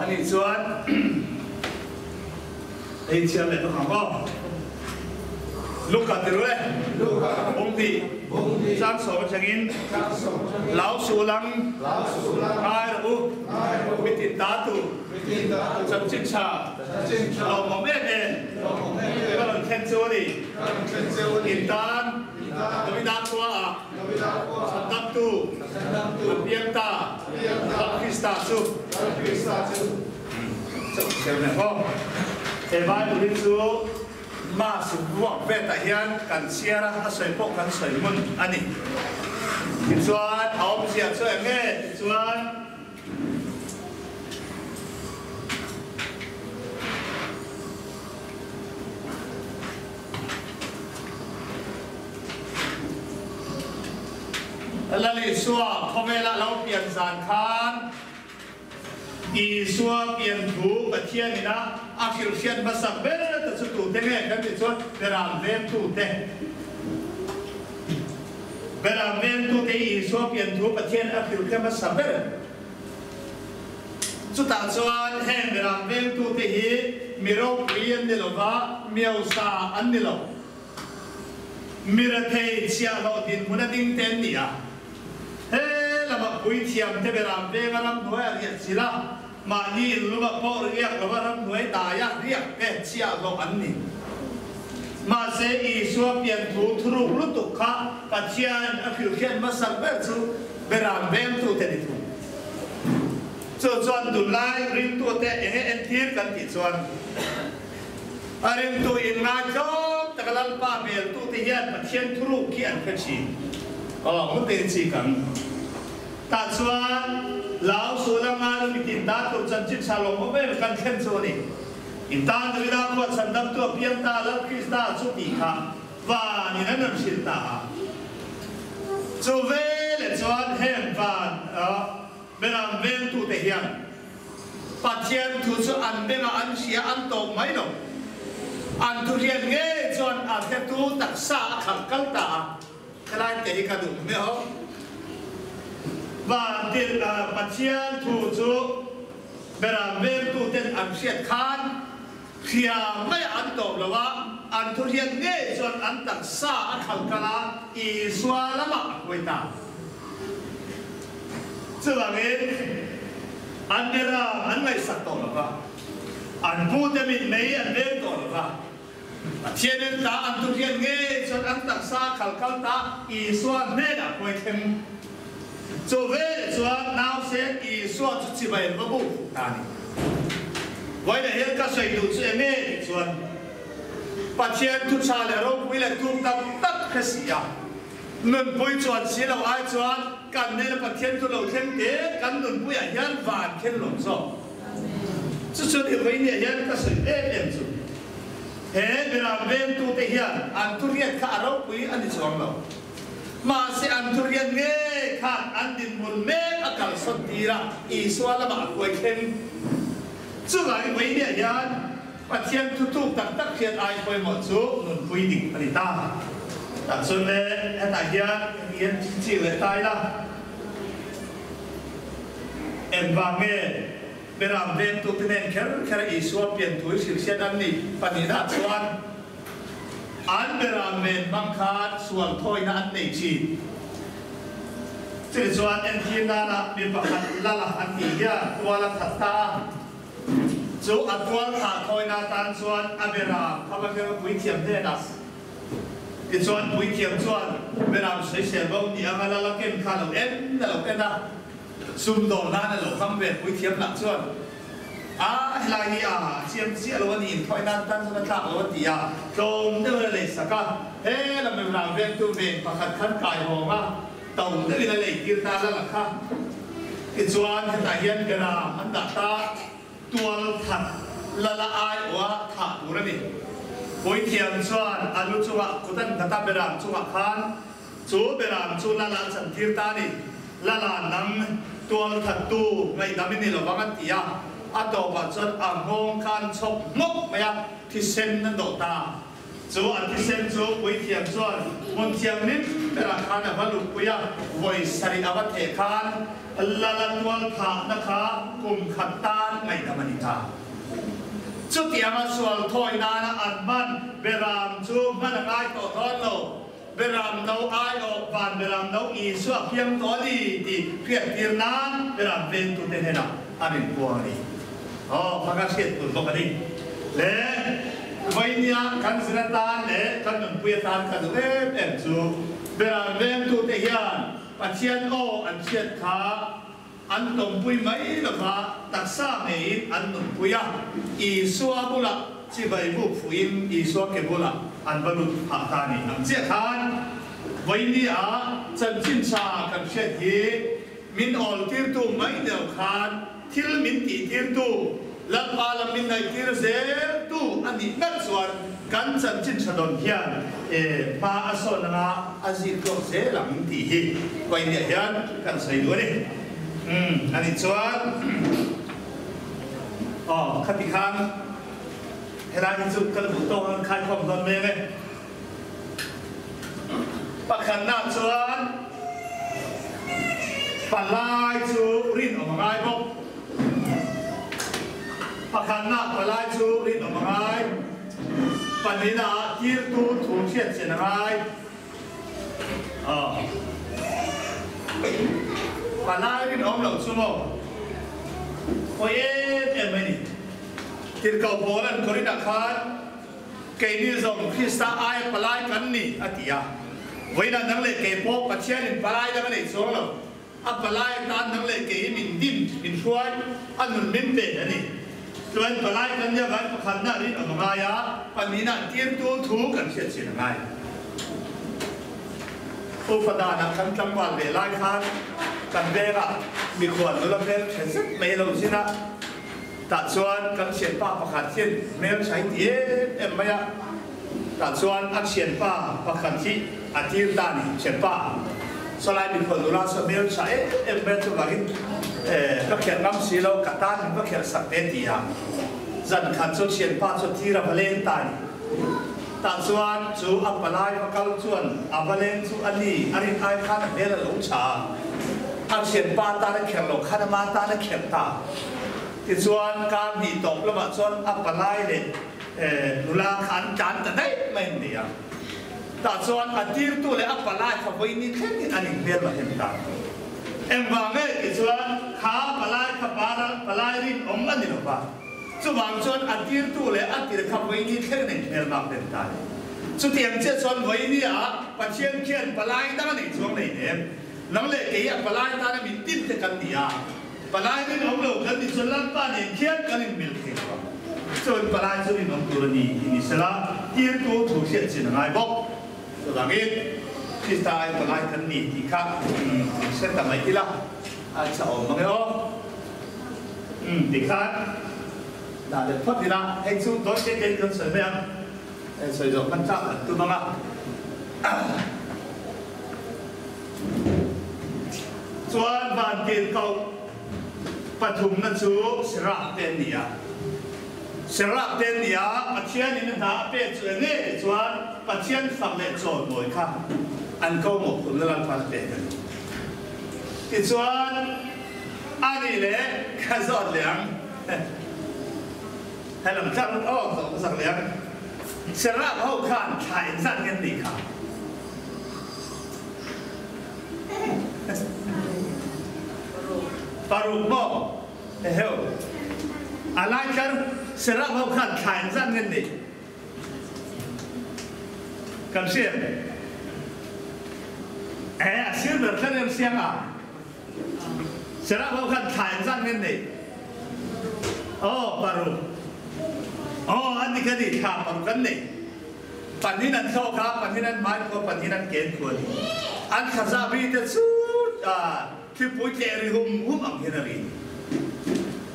อันนี้ส่วนไอ้เชื่อเลยของก็ลูกกัดติรู้เลยบงตีจักสอบจังอินเหลาสูลังไอ้รู้มิติตาตุจับจิตชาเรามองไม่เองก็เราเข็นโซดีอินตานดวิดาตัวสันตับตุเบียงตาลักคริสตาสุเชื่อเลยพ่อเทวาตุลิสุมาสุบวกเวทเฮียนกันเชียร์ฮัสไซพกกันไซมุนอันนี้ส่วนเอาเสียช่วยเงี้ยส่วนแล้วเลยส่วนพอเวลาเราเปลี่ยนสารคานอีส่วนเปลี่ยนถูกประเทศนี่นะอาคิวเชียนภาษาเบลแต่สุดถูกเท่ๆกันที่ส่วนเวลาเว้นถูกเท่เวลาเว้นถูกเท่อีส่วนเปลี่ยนถูกประเทศอาคิวเชียนภาษาเบลสุดท้ายส่วนแห่งเวลาเว้นถูกเท่ฮีมีโรคเรียนนี่หรอวะมีอุตสาหอันนี่หรอมีระเทศเชียร์เราดินมุนดิ้งเต็นนี่อ่ะเฮ้เราบอกคุยเทียมเทเวลาเว้นรำหน่วยเรียกสิละมานี่รู้ว่าพ่อเรียกเราว่ารำหน่วยตายเรียกแก่เชียร์เราอันนี้มาเสียอีส่วนเปลี่ยนถูกทุรุรุตุกะปัจจัยอภิวเขียนมาสังเวชเวลาเว้นถูกเท่ดิถูกส่วนดุลไลริมตัวเตะเอ็นทีร์กันติดส่วนริมตัวอินงาจอบตะกลันป้าเบลตัวที่ยันปัจจัยทุรุเขียนกันชีมุติชีกันตัดส่วนลาวสุลางานมิตินตาตุจันจิตชาลงไม่เป็นการเขียนส่วนนี้อินตาดวิดาขวดสันดับตัวเพียงตาและคริสตาสุติค่ะว่านี่นั่นเป็นสินตาจูเวลส่วนเฮมวานเวลาเว้นตัวเทียนปัจจัยทุกส่วนอันเป็นอันเสียอันโตไม่หรอกอันทุเรียนเงี้ยส่วนอันแค่ตัวตักษาขังกัลตาใครจะให้กันดูไหมฮะว่าเด็กปัจจัยทุกส่วนเวลาเว้นตัวเทียนอันเสียขานเขียไม่อันโตหรอวะอันทุเรียนเงี้ยส่วนอันตักษาขังกัลอีสวาละมาไว้ตาซึ่งว่าเงี้ยอันเดร่าอันไม่สักโตหรอวะอันพูดจะมีไม่อันเว้นโตหรอวะเช่นนั้นตาอันทุเรียนเงี้ยส่วนอันตักษาขังกัลตาอีสวาเม่ละไว้ถึงจูเวส่วนน้าวเสียอีส่วนจุดที่ไประบุตานี่ไว้ในเหตุการณ์ใส่ดูเสียเงี้ยส่วนปัจจัยทุกชาติเราคุยเลยทุกตับตัดแค่เสียนุนปุยส่วนเสียเราไอ้ส่วนกันในปัจจัยทุกเราเข้มเด็กกันนุนปุยยันหวานเข้มหลงซอกสุดที่ไว้เนี่ยยันก็ใส่เอ็นสุดเฮ้เวลาเว้นตัวเทียนอันทุเรียนข้าเราคุยอันนี้ส่วนเรามาเสียอันทุเรียนเงี้ยข้าอันดินมุนเมฆอากาศสดดีละอีสวาละบาดไว้เข้มซึ่งไอ้ไว้เนี่ยยันปัจจัยทุกๆตักเขียนไอ้ไปหมดสู้นุนปุยดิ่งปริตาแต่ส่วนเล่ไอ้ตาเฮียเฮียจริงๆเลยตายละเอ็มบางเงี้ยเวลาเว้นตัวที่เน้นแค่อีสวาเปลี่ยนถุยสิเสียดันนี่ปณิดาส่วนอันเวลาเว้นบางคาดส่วนถ้อยนั้นในชีสิ่งส่วนเอ็นทีน่าละมีประคันละละอันนี้เยอะตัวละทัตตาจู่อัดตัวขาดถ้อยนาตันส่วนอเวลาเขาไม่เคยคุยเทียมเท่นัสที่ส่วนคุยเทียมส่วนเวลาใช้เสียงว่านี่อะไรละเก็บขาดเราเอ็นนั่นเราเอ็นนะซุ่มโดนนั่นเราคำเวทคุยเทียมหลักส่วนอะไรนี่เสียมเสียเราวันนี้ถ้อยนาตันส่วนข้าวเราวันที่ตรงเดินเลยสักการเฮ้เราไม่เวลาเว้นตัวเองประคันขั้นกายหัวว่าตรงเดินเลยกินตาละหลักค่ะที่ส่วนที่ตาเฮียนกันอันดับตาตัวถัดละอายว่าถัดตัวนี่คุยเทียมส่วนอนุชัวกุตันกตาเบรามชัวขันชัวเบรามชัวละสันทิตานี่ละนังตัวถัดตู้ไม่ดำมินี่เราบังตีอ่ะอัตโตปัจจุบันอ่างงคันชกงกไม่อ่ะที่เส้นนั่นโดตา จูอันที่เซนจูไว้เทียมส่วนมันเทียมนิดแต่ละคันอ่ะมันลุกไปยังไว้สริอาวัตเทคันละละตัวผ่านะคะกลุ่มขัดตานไม่ธรรมนิกาจุดที่มาส่วนถอยนาอันมันเบรามจูมันง่ายต่อทอนโลเบรามเนาไอโอปานเบรามเนาอีสวกเพียงตัวดีที่เพียงตีนานเบรามเป็นตัวเทนนะอันนี้พวกนี้อ๋อพักเสียตัวตรงนี้เล่วันนี้กันสินตานเล่กันนุ่งปุยตานกันดูเอ็มจูเบรามเป็นตัวเทียนปัจเจียนโออันเชียดขาอันตรงปุยไม่หรอกว่าตักษาไม่อันนุ่งปุยอีสัวบุละที่ใบบุฟุยอีสัวเก็บบุละอันบรรลุหักตานีอันเจ้าทานวันนี้จันจินชากันเชียดฮีมินออลทิร์ตูไม่เดียวคานทิลมินตีทิร์ตูลับอาลมินในทิร์เซตูอันนี้นักส่วนกันจันจินชาดอนเฮียนมาอาสนนะอาจิตก็เซลังตีฮีวันนี้เฮียนกันใส่ด้วยนี่อันนี้ส่วนขัดที่ข้างเฮลันจุดกระบุตรใครความตนเมย์ไหมปักขันหน้าส่วนปัลลายจูรินออกมาไงพบปักขันหน้าปัลลายจูรินออกมาไงปันนี้นะที่ตูถูกเชียดเสียงไงปัลลายรินออกหลังชั่วโมงโอ้ยเอ็มไม่นี่ที่เขาโบราณคนนี้นะครับเกณฑ์ส่งคริสต์ไอปัลลายกันนี่อาทิตย์วันนั้นนั่งเล่นเกมโป๊กปัจเจียนปัลลายยังไม่ได้ส่งหรอกปัลลายการนั่งเล่นเกมมินดินมินช่วยอันนั้นมินเป็นอันนี้ส่วนปัลลายกันยังไงขันหน้ารินออกมาไงปันนี้นั่นเทียมตัวถูกกันเสียงไงอุปดานักขันจังหวัดเลยไล่ขันกันเบกมีขวดแล้วเบกเห็นสักไม่รู้สินะตัดส่วนกันเสียนป้าประคันเช่นไม่ใช้เอ็มไม่อะตัดส่วนอักเสียนป้าประคันที่อาทิตย์ดานี่เสียนป้าสลายมีคนดูแลสมัยใช้เอ็มเป็นตัวกินก็เขียนน้ำสีเรากัดตานก็เขียนสักเดียวจันขันสุดเสียนป้าสุดที่เราเล่นตายตัดส่วนจูอัปลายประกันส่วนอัปเล่นจูอันนี้อันนี้ใครขันเบลล์ลงชาอักเสียนป้าตาเขียนลงขันมาตาเขียนตาที่ส่วนการหีตกแล้วมาส่วนอัปลายเลยดูแลขันจันแต่ได้ไม่เดียวแต่ส่วนอดีตตัวเลยอัปลายเขาไว้นี่แค่นี้อันนี้เรียนมาเห็นตาเอ็มวางเงี้ยที่ส่วนขาปลายขับปลายริมองกันนี่หรอปะส่วนส่วนอดีตตัวเลยอดีตเขาไว้นี่แค่นี้เรียนมาเห็นตาสุดที่ยังเชื่อส่วนไว้นี่ปัจเจียนเขียนปลายตั้งนี่ช่วงไหนเนี่ยนั่งเลยเกี่ยปลายตั้งมีติดกันดีปลายนี่น้องเรากันที่ส่วนลับป้าเนี่ยเขียนกันมิลเขียนส่วนปลายส่วนน้องตัวนี้นี่สละที่ตัวถูกเสียดสีนายบอกตัวหลังนี้ที่ตายปลายกันนี่ที่ข้าเส้นทำไมที่ละอาจจะออกมาแล้วที่ข้าน่าจะพอดีละให้สู้ตัวเก่งๆกันเสร็จไหมอ่ะสวยๆกันจ้าตัวมั้งอ่ะส่วนบ้านเกิดเขาปฐุมนั่นสูสระเต็นเนี่ยสระเต็นเนี่ยปัจเจียนนี่มันหาเป็นส่วนนี้ส่วนปัจเจียนฝั่งเล็กโจทย์บ่อยค่ะอันก็หมดคนละลังพันเป็นกันที่ส่วนอันนี้เลยข้าสอนเลี้ยงให้หลังจากนั้นสักเลี้ยงสระเขาข้านขายสั้นกันดีค่ะปารุโมเฮ้ยอะไรกันเสร็จแล้วเขาขัดขายสั้นกันดิกันเสียงเสียงแบบเขาเรียกเสียงเสร็จแล้วเขาขัดขายสั้นกันดิปารุอันนี้ก็ดีค่ะปารุกันดิปันนี้นั่นเข้าครับปันนี้นั่นไม้ก็ปันนี้นั่นเกณฑ์ควรอันข้าซาบีจะสู้ที่ปุ้ยเจริหุ่มอังเฮนรี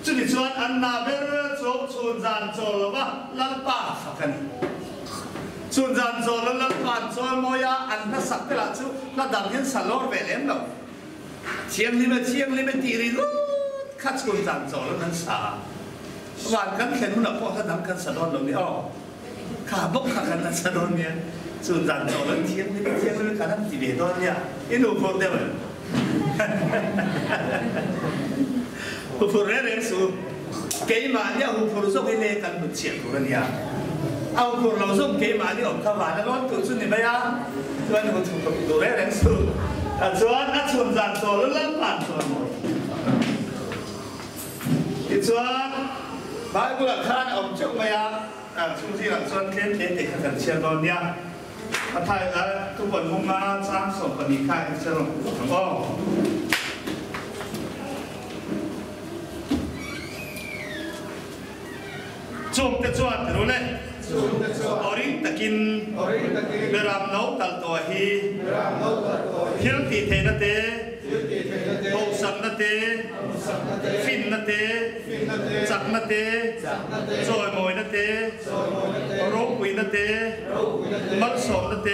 จุดที่ส่วนอันนาเบลโจส่วนจานโจลว่าลัลป้าสักกันส่วนจานโจลลัลป้าโจมอยาอันนั้นสักแต่ละจุดนั่นดังเห็นสลอร์เวลมเราเชียงลิมตีรีรูคัดส่วนจานโจลนั้นสาวันกันเห็นหุ่นพ่อท่านดังกันสลอร์ลงนี่ ขาบกขากันนั่นสะดอนเนี่ยส่วนจันทร์เราเที่ยงไม่กันนั่นที่เดือดเนี่ยอินูโคตรเดียวผู้ผู้เรียนสูเกี่ยมาเนี่ยผู้ผู้ส่งให้เล่กันหมดเฉียดตัวเนี่ยเอาผู้เราส่งเกี่ยมาเนี่ยออกขวานแล้วร้อนตัวสุดนี่ไหมอ่ะส่วนผู้ถูกตัวเรียนสูส่วนจันทร์เราเล่นผ่านส่วนส่วนบางคนข้านออกจากไหมอ่ะช่วงที่หลังส่วนเด็กกันเชียร์ตอนเนี้ยไทยทุกคนมุ่งมาสร้างสมบัติค่ายเชียร์ลงทั้งอ้อจุ่มจะจวดรู้เลยอริงตะกินเบรามโนตัลตัวฮีเฮียงตีเทนเตโอสักนเตฟินนเตจักนเตโซยมวยนเตโรควินเตมัดสมนเต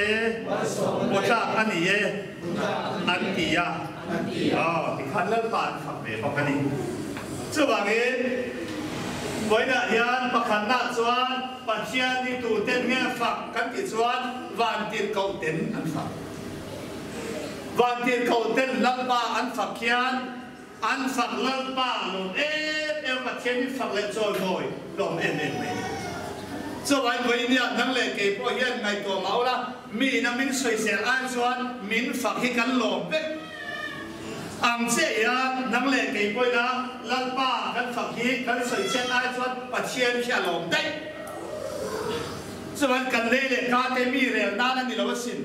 วัชอันนี้อันตียาที่ขันเลิกผ่านฝักเบฝักกันนี่เจ้าบางเองไว้ได้ยันประคันหน้าส่วนปัจเจียนที่ตูเต้นเงี้ยฝักกันกี่ส่วนวันที่เขาเต้นอันฝักวันที่เขาเต้นลังป้าอันฝักเขียนอันฝักลังป้าลงปัจเจียนที่ฝักเล็กโจยมวยลงไม่ส่วนไว้เนี่ยนั่งเล่เก็บพวกยันไงตัวเมาละมีน้ำมินสวยเสียอันส่วนมินฝักให้กันหลงเป๊ะอังเสียนังเล่เก็บไว้นะลังป้ากันฝักฮีกันสวยเสียอันส่วนปัจเจียนแค่หลงได้ส่วนกันเล่กาเตมีเรียนนั่นนี่เราสิน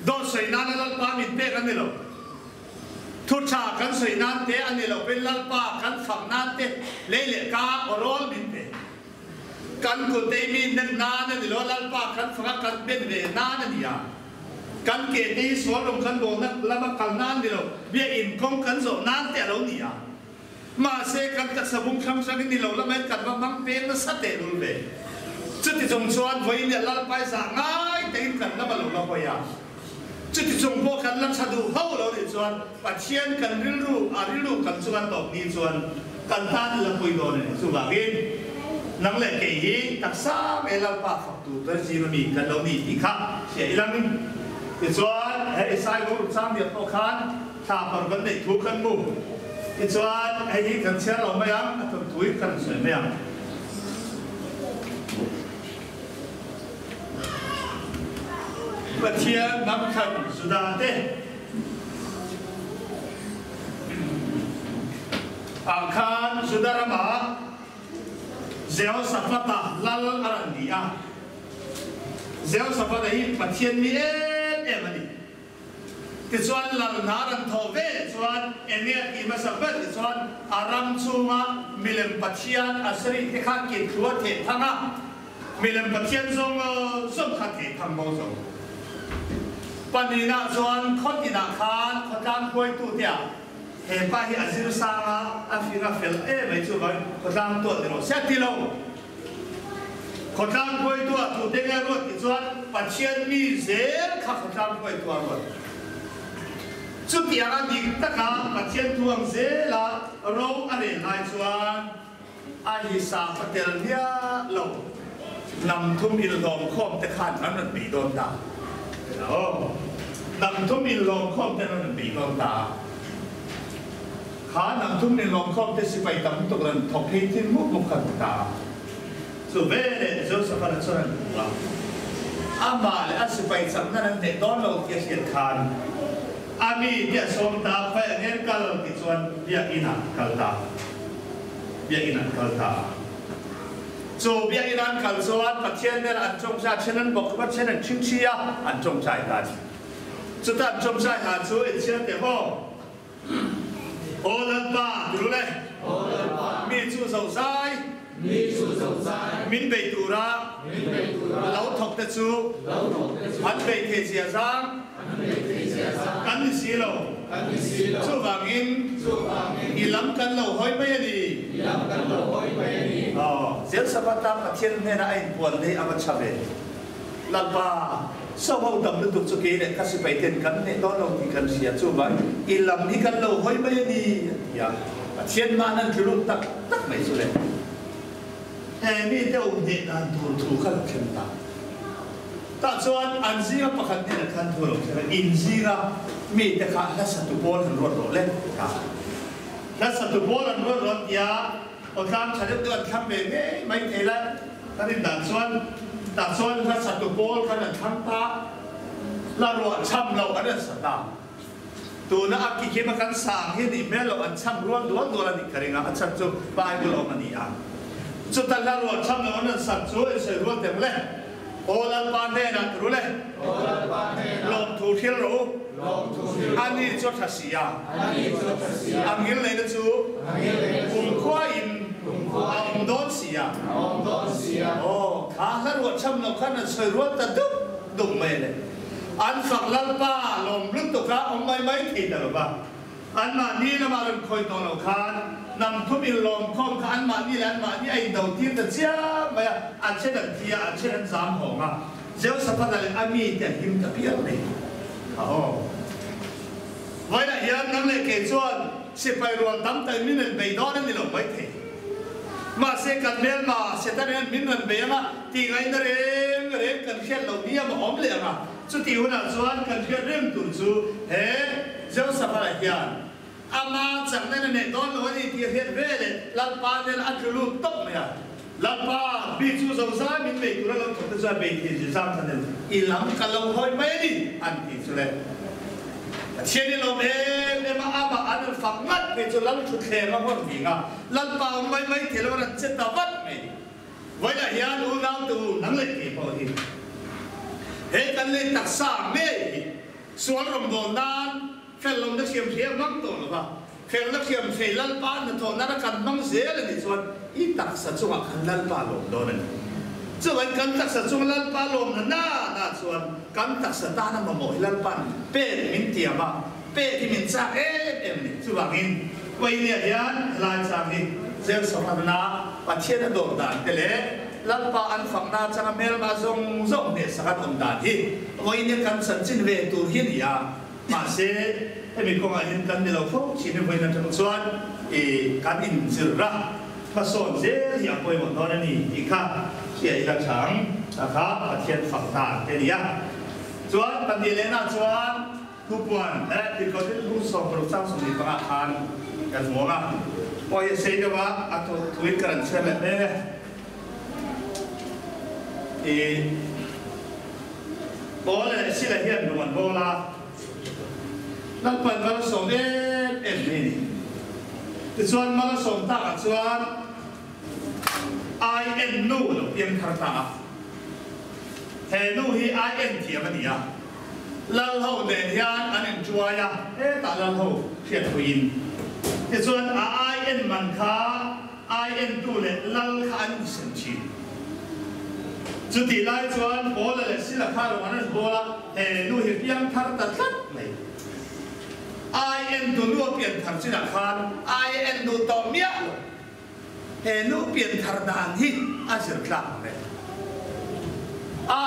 โดนสวยนั่นลังป้ามินเป๊ะกันนี่เราทุกชากันสวยนั่นเตะอันนี้เราเป็นลังป้ากันฝักนั่นเตะเล่กาโอรอลมินเป๊ะกันกุเตมีนั่นนี่เราลังป้ากันฝักกันเป็นเรื่องนั่นนี่อ่ะกันเกตีสวนลงกันโดนนักละมากันนั่นนี่เราเบี้ยอินคงกันโซนั่นแต่เรานี่อ่ะมาเสกันจากสบุงคำสักนี่เราละไม่กันว่ามันเป็นนักสัตย์รู้ไหมจุดที่จงชวนไว้เนี่ยละไปสั่งง่ายแต่อินกันละมาหลงละพยาจุดที่จงพวกกันลักษณะดูเขาเราเนี่ยชวนปัจเจียนกันริ้วกันชวนตกนี่ชวนกันท่านละคุยโดนเนี่ยสุภาพนังเล็กเกี่ยตักซ้ำเอลังป้าฝักตูตัวจีนมีกันเรานี่อีกครับเสียอีลังนึงอีส่วนไอ้สายรู้ซ้ำเดียวเขาคันถ้าปรกันได้ถูกกันมุกอีส่วนไอ้ที่กันเชื่อเราไม่ยังต้องถุยกันสวยไม่ยังประเทศน้ำขันสุดาเต้อังคารสุดามาเจ้าสัพพะตาลัลอารันดีอาเจ้าสัพพะตาอีประเทศมีมันนี่ที่ส่วนลัลนารันทเวส่วนเนี่ยที่มาสัพพะที่ส่วนอารัมซูมามิเลมปัจเจียนอาศัยที่ข้ากินขัวเททั้งนั้นมิเลมปัจเจียนส่งข้าเททั้งหมดปัจจุบันส่วนคนที่นักขานคนกลางคุยตัวเดียวเห็นไปที่อาศิรสางอาฟิกาเฟลไม่ช่วยคนกลางตัวเดียวเสียทีเราคนกลางคุยตัวเดียวรถที่ส่วนปัจเจียนมีเซลข้าคนกลางคุยตัวรถสุดที่อะไรดีตั้งแต่ปัจเจียนทวงเซลละเราอะไรนายส่วนอาฮิสาปเตลเนียเรานำทุ่มอิลลอมข้อมแต่ขาดนั้นมันปีโดนด่านำทุ่มอิลลอมข้อมแต่นั้นมันปีโดนด่าขานำทุ่มอิลลอมข้อมแต่สิไปตั้งตัวนั้นทอกให้ที่มุกขันตาสุเวเนเจ้าสัพพะส่วนเราอามาเลอาสิไปสังนั้นเด็กตอนเราเกี่ยเสียดขานอามีเดียสมตาไฟเงินกัลติส่วนเบียอินักกัลตาเบียอินักกัลตาจูเบียอินักกัลส่วนปัจเจียนเนี่ยอันจงใจเช่นนั้นบอกว่าเช่นนั้นชิงเชียอันจงใจกันสุดท้ายจงใจหาจูเอเชียเตโฮโอลันปาดูเลยมีจูสาวไซมินเบตูระเราถกตะจูพันเบเทเซียซังกันสิโลจูบางอินอีลำกันเราหอยไม่ดีเสียงสัพพะตามเทียนเมน่าไอ้ปวนในอวัชเบลัลปาสาวดำลุตุสุกีเนี่ยก็สิไปเต้นกันเนี่ยตอนเราที่กันเสียจูบางอีลำที่กันเราหอยไม่ดีอย่าเทียนมานั่นคือรุ่นตักไม่สุดเลย มีเดียวเด็กอันถูกขันเข้มตาแต่ส่วนอันซีก็ประคันเนี่ยขันถูกอินซีก็มีแต่ข้าและสัตว์โบราณรถเล่นครับและสัตว์โบราณรถยาเอาตามฉันเดือดทำเองไม่เท่ละตอนนี้แต่ส่วนและสัตว์โบราณขนาดทำตาเราหลวงช้ำเราอันนั้นสัตว์ตัวนั้นอักขิมากันสามที่นี่แม้เราอันช้ำร้อนตัวละนี่กระดิ่งอันช้ำจุดไปบุลมันนี่อ่ะจุดแต่ละหลวงช้ำเราอันนั้นสัตว์ช่วยเสียร้อนเต็มเลยโอลันปานเดนักรู้เลยลมถูที่รู้อันนี้จุดทัศยาอันนี้เลยนะจูคุ้มควายอันโดนเสียโอ้ข้าหลวงช้ำเราขนาดเสียร้อนแต่ดุ่มไม่เลยอันฝักลัลป้าลมลึกตุกะองไม่ผิดหรอกป่ะอันมานี่นะมาเป็นคอยตองเราคานนำทุบิลมคอมขันมานี่แหละมานี่ไอ้ดาวที่จะเจ้าไม่อันเช่นนั้นที่อันเช่นนั้นสามหงอ่ะเจ้าสัพพะอะไรอามีแต่หิมตะเพียบเลยโอ้ไว้ละเฮียนั่งเลยเกจวนสิไปรวมตั้งแต่มินเบย์ดอนนี่เราไม่เทมาเสกันเบลมาเสตันนั้นมินเบย์มาที่ไงนั่นเองกันเช่นเราเนี่ยมาอมเลยอ่ะจุดที่หัวหน้าส่วนกันเชื่อเรื่องตุนซูเฮ้เจ้าสัพพะอะไรกันอามาจากนั้นเนี่ยตอนวันนี้ที่เห็นเวลลัลปาเนี่ยอันคือลูกตกเนี่ยลัลปาบิจูสาวสามินเบย์ตัวเราถูกจะเบย์ที่จะสร้างทันทีอีหลังกันเราหอยไม่ดีอันที่สุดเลยเช่นนี้เราเนี่ยมาอามาอันฝังมัดไปจนลัลชุดเทมาหมดมีงาลัลปาไม่เทแล้วมันจะตวัดไม่ดีไว้ละเฮียดูน้ำดูนั่งเล็กที่พอดีเฮ้กันเลยตักสามเมย์ส่วนลมโดนด้านเฟลลมนักเขียมเขียมมั่งตัวหรือเปล่าเฟลนักเขียมเฟลลัลปานตัวนั้นกันมั่งเสียเลยส่วนอีตักสัจจงกันลัลปาลมโดนนั่นส่วนกันตักสัจจงลัลปาลมนั่นน่าส่วนกันตักสัจตานั้นมาโมยลัลปานเป้มินเตียมาเป้ที่มินซ่านี่ส่วนนี้ไว้เนี่ยยันลายจากนี้เจ้าสมณะปัจเจกโดนด้านเตเลลัลปาอันฝังนาจังเมลมาซงเนี่ยสักอันดาที่วันนี้กันสันจินเวตูหินยามาเสให้มีคนเห็นกันเดี๋ยวเขาชี้ในวันนั้นทั้งส่วนการอินซิระมาสอนเสียอย่าไปหมดตอนนี้อีกค่ะเสียอีกครั้งนะครับเทียนฝังตาเดียส่วนปัจจุบันส่วนทุกวันที่เขาได้รู้สอบปรุษสร้างสมุดประธานกันหัวมาพอจะเสียว่าอัตทวิกันเชื่อแบบนี้โบเลยสิละเฮียนดูมันโบลานั่นเป็นมาลส่งนี่แต่ส่วนมาลส่งตาส่วนIN นู่นเพียงคาตาเฮนู่ฮี IN เทียบนี่อ่ะลัลหูเดียนอันนี้จัวยาแต่ลัลหูเพียงทวินแต่ส่วน IN มันค่า IN ตัวเลยลัลขันสันชีจุดที่ไล่ชวนโบลเลยสิละข้าวมันโบลเฮนู่เพียงคาตัดเลย IN ตัวนู่เปลี่ยนทางสิละข้าว IN ตัวต่อเมียเฮนู่เปลี่ยนทางด่านที่อาศัยกลางเลย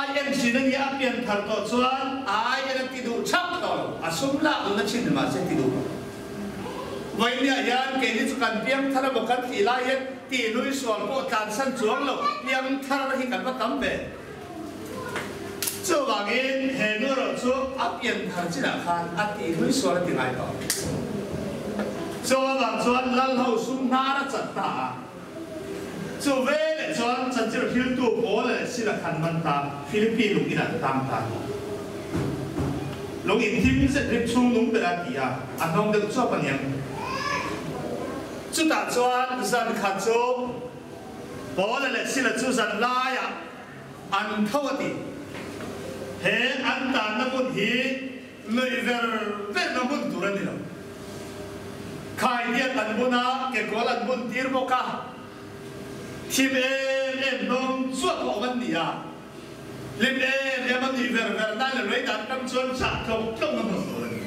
IN สินั่นยาเปลี่ยนทางต่อชวน IN ที่ดูชักต่ออาสมละอุณชินมาเสที่ดูวันนี้ยันเกณฑ์สุกันเพียงทาร์บุกันที่ไล่ตีลุยสวนก็การสั่นจวงเราเพียงทาร์ที่กันว่าตั้มเบจู่ว่าเงินเฮนูเราจู่อัพยันทาร์จีน่าขันอัตีลุยสวนที่ไงต่อจู่ว่าจวนลัลหูสุนนาร์จัตตาจู่เวลจวนจันจิโรฮิลตูโบเลยสิละขันมันตาฟิลิปปินส์ลุงอินันตามตาลุงอินทิมเสร็จริบชุ่มลุงเปรัติยาอันน้องเด็กชอบปัญญาจุดตัดส่วนสันขัดโจบอลเลยสิละจุสันลายอันเท่าที่เห็นอันตานน้ำมันฮีไม่เวอร์เป็นน้ำมันตัวนี้หรอกใครเดียอันบุนาเกี่ยวกับอันบุนตีร์บอกว่าทีมน้องส่วนของมันนี่ลิมมันมีเวอร์นั่นเลยดันกำชวนฉากจบจ้องน้ำมันตัวนี้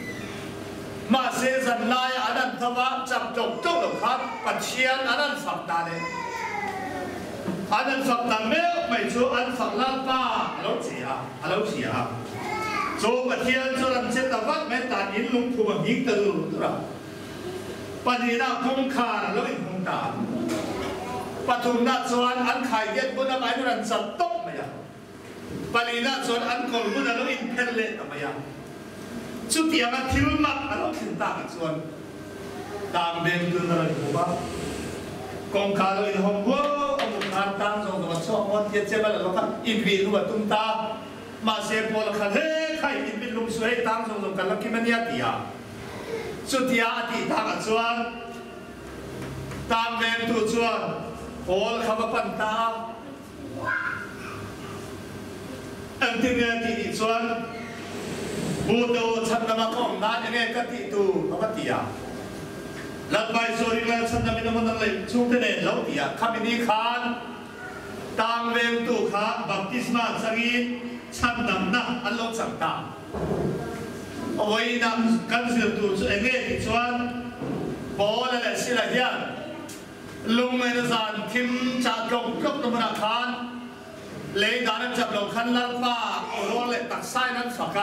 มาเสียสันลายอันนั้นทว่าจับจบจ้องหรอกครับปัจเจียนอันนั้นฝักตาเลยอันนั้นฝักตาไม่ชัวอันฝักลัลป้าเราเสียโจปัจเจียนส่วนเจตวัดไม่ตัดอินลุงผู้บังยิงตะลุตัวปัจเจียนคงคาแล้วอีกคงตา ปฐุมนาชวนอันขายเย็ดบุญอะไรนั่นจัดต๊อกไหมอ่ะปรีนาชวนอันกอลบุญอะไรอินเพลเลตไหมอ่ะชุดที่อันทิลมักอันเราขึ้นตามชวนตามเบนตุนอะไรกูบ้ากองข่าวอินฮงวัวอมุขานตามส่งตัวชอบวันที่เจ้าบ้านเราครับอินวีรู้ว่าตุ้มตามาเสียพอละคันเฮ้ใครอินวีลุงสวยตามส่งกันแล้วกินมันยาตีอ่ะสุดที่อาทิตย์ทางชวนตามเวนทุชวนโอ้ละคำว่าปันตาอันที่เงินที่ชวนบูโดฉันนำมาของนั้นยังไงก็ที่ตูเขาก็ตีอ่ะลัดใบโซริลฉันนำมันนั่งเลยช่วงที่เนี่ยเราตีอ่ะข้ามินีขานตามเวนทุขาบัพติศมาสักิฉันนำนะอันลงสังตาเอาไว้นำกันเสือตูยังไงที่ชวนบอลอะไรสิละเฮียลุงเมนซานทิมจัดลงกลบนมันขานเลยดานันจับลงขันลันป้าโอโรเลตักไซนั้นฝัก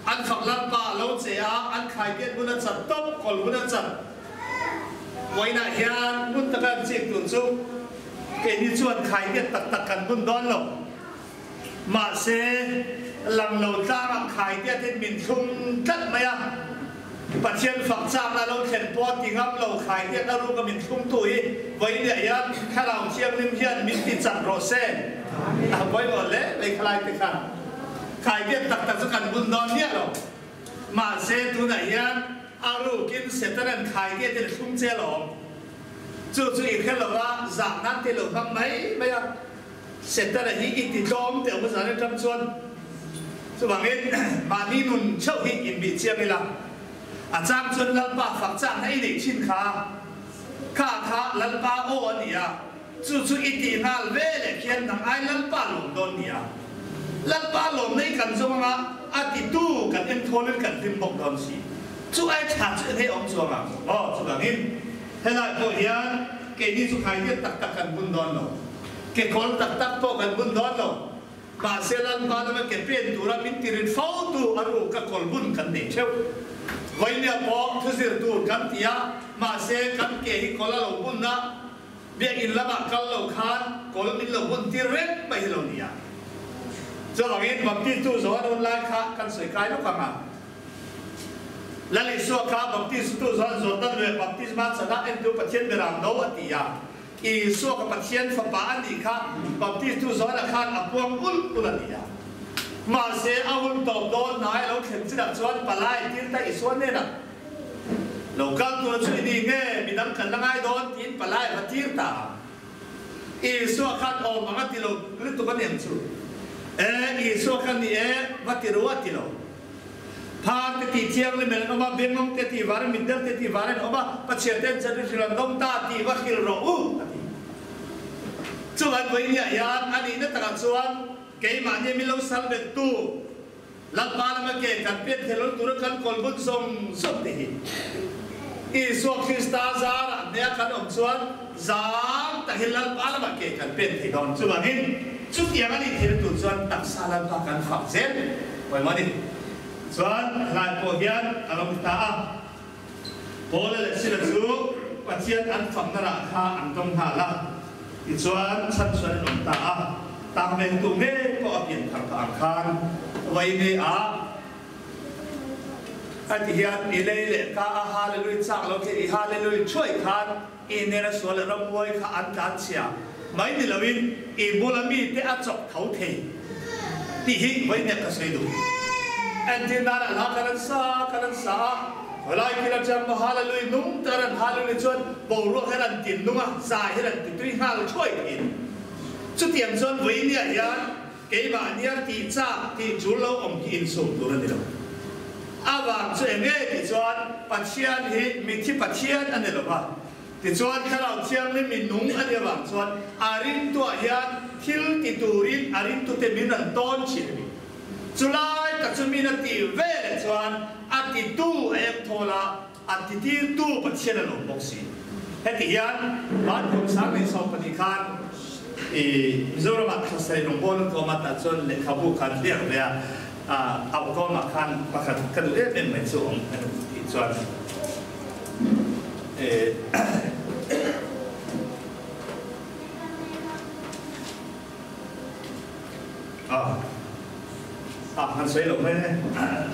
อันฝักลันป้าเราเสียอันขายเก็บบุญจัดต๊อกกอลบุญจัดไว้หน้าเฮียนบุญตะกันจิกตุนซุกเกณิชวนขายเก็บตักกันบุญดอนลงมาเสลำโลตามาขายเก็บที่มินทุ่งกัดไหมอ่ะปัจเจียนฝักจามเราเข็นปอดติงับเราขายเก็บเรารู้ก็มินทุ่งตุยไว้เนี่ยยันแค่เราเชียงริมเฮียนมินติจัดโรเซ่ไว้หมดเลยไปคลายไปกันขายเก็บตักกันบุญดอนเนี่ยหรอมาเสตุนยันอารูกินเสร็จแล้วขายเก็บที่ทุ่งเจริญจู่ๆอีกแค่เราว่าจากนั้นที่เราทำไหมไม่อะเสร็จแล้วที่อิทธิจอมเดี๋ยวภาษาเนี่ยจำชวนสว่างนี้มานี่นุ่นเช่าหิอินบิเชียงนี่ละอาจารย์ชวนลันป้าฝักจ้างให้เด็กชินข้าลันป้าโอ้เนี่ยจู่ๆอิทธินาเวลเขียนทางไอ้ลันป้าหลงโดนเนี่ยลันป้าหลงในกันสมังอาทิตย์ตู้กันเอ็นโทนกันทิมบอกโดนสิจู่ไอ้ชาติให้อมสว่างสว่างนี้ให้เราพอเห็นเกณฑ์ที่สุขายที่ตักกันบุญดอนเราเกณฑ์คนตักโตกันบุญดอนเราบาเซลันบ้านมันเก็บเป็นตัวเรามินติริฟ้าตัวอารมณ์กับคนบุญกันเด็กเช่าไว้เนี่ยพอทุสิร์ตัวกันที่มาเซกันเกย์คนละเราบุญนะเบียกินละมากันเราขานคนมินเราบุญที่เร็วไม่ให้เราเนี่ยจะหลังเห็นแบบที่ตัวสอนออนไลน์ค่ะกันสวยกายทุกครั้งและในส่วนข้าบัพติสตุสอนส่วนนั้นเลยบัพติสมาสนะเอ็นดูประเทศเบรัมโนอติยาอีส่วนกับประเทศฝรั่งนี่ค่ะบัพติสตุสอนอาคารอภวงอุลอุลติยามาเสียอาวุธตบโดนนายเราเข็นจิตส่วนปลายที่ได้ส่วนเนี่ยนะเราการตัวช่วยดีเงี้ยมีน้ำขันละไงโดนที่ปลายมาที่ตาอีส่วนข้าออกมาที่เราหรือตัวกันเนี่ยสุดอีส่วนข้านี่มาที่รู้ว่าที่เราพาไปที่เที่ยงเลยเหมือนเอามาเบงมองเตที่วาร์มิดเดิลเตที่วาร์เอามาปัจเจกเต้นจะได้ชิลล์น้องตาที่ว่าคิลโรอูส่วนวันนี้ยันอันนี้นั่นตระส่วนเกี่ยมันยังมีเราสังเกตตู้ลับมาแล้วมาเกี่ยกันเป็นเทลล์ตุรกันคนบุญทรงสุดที่อีส่วนคริสต์ซาร์เนี่ยกันอมส่วนจางแต่เห็นลับมาแล้วมาเกี่ยกันเป็นที่ดอนส่วนนี้สุดอย่างนี้เทลล์ตุส่วนตักซาลับมากันฝักเส้นไว้มาดิส่วนหลายคนยันอารมณ์ตาโพลเลสิลซูปัจเจียนอันฝังนราคาอันตรงหาละอีส่วนชั้นส่วนอารมณ์ตาตามเป็นตัวเงี้ยก็เปลี่ยนทางอังคารไว้ในอันที่ยันอีเล่เล่ก้าฮาเลลุยจากเราที่ฮาเลลุยช่วยขันอีเนรส่วนรำวยขันการเสียไม่ในละวินอีบุลมีเตะจบเท้าเทที่หิไว้เนี่ยก็ใช้ดูอันที่นั่นละกันซาเวลาที่เราจะมาฮาเลลุยนุ่งแต่เราฮาเลลุยชวนบอกรู้ให้เราติดนุ่งสายให้เราติดตุยฮาเลช่วยกินสุดที่ชวนไว้เนี่ยยันเกี่ยบเนี่ยที่จ้าที่จุลเราอมกินส่งตัวนั่นเองอาบางส่วนเนี่ยที่ชวนปัจเจียนที่มีที่ปัจเจียนอันนี้หรอวะที่ชวนถ้าเราเชียงนี่มีนุ่งอันนี้บางชวนอารินตัวยันทิลติตูรินอารินตัวเตมินันต้นชิลจุลายแต่จะมีนาทีเวรชวนอาทิตย์ตู้เอ็มโทลาอาทิตย์ตู้ปัจเจียนหลงบอกสิเฮติยันบ้านของสามีสองปฏิคานมิโซรามัดใส่ลงบนก็มาตัดส่วนเล็กขบุกันเรียกเลยเอาก็มาคันมาคันกันเรียกเป็นเหมือนส่วนส่วน水龙咩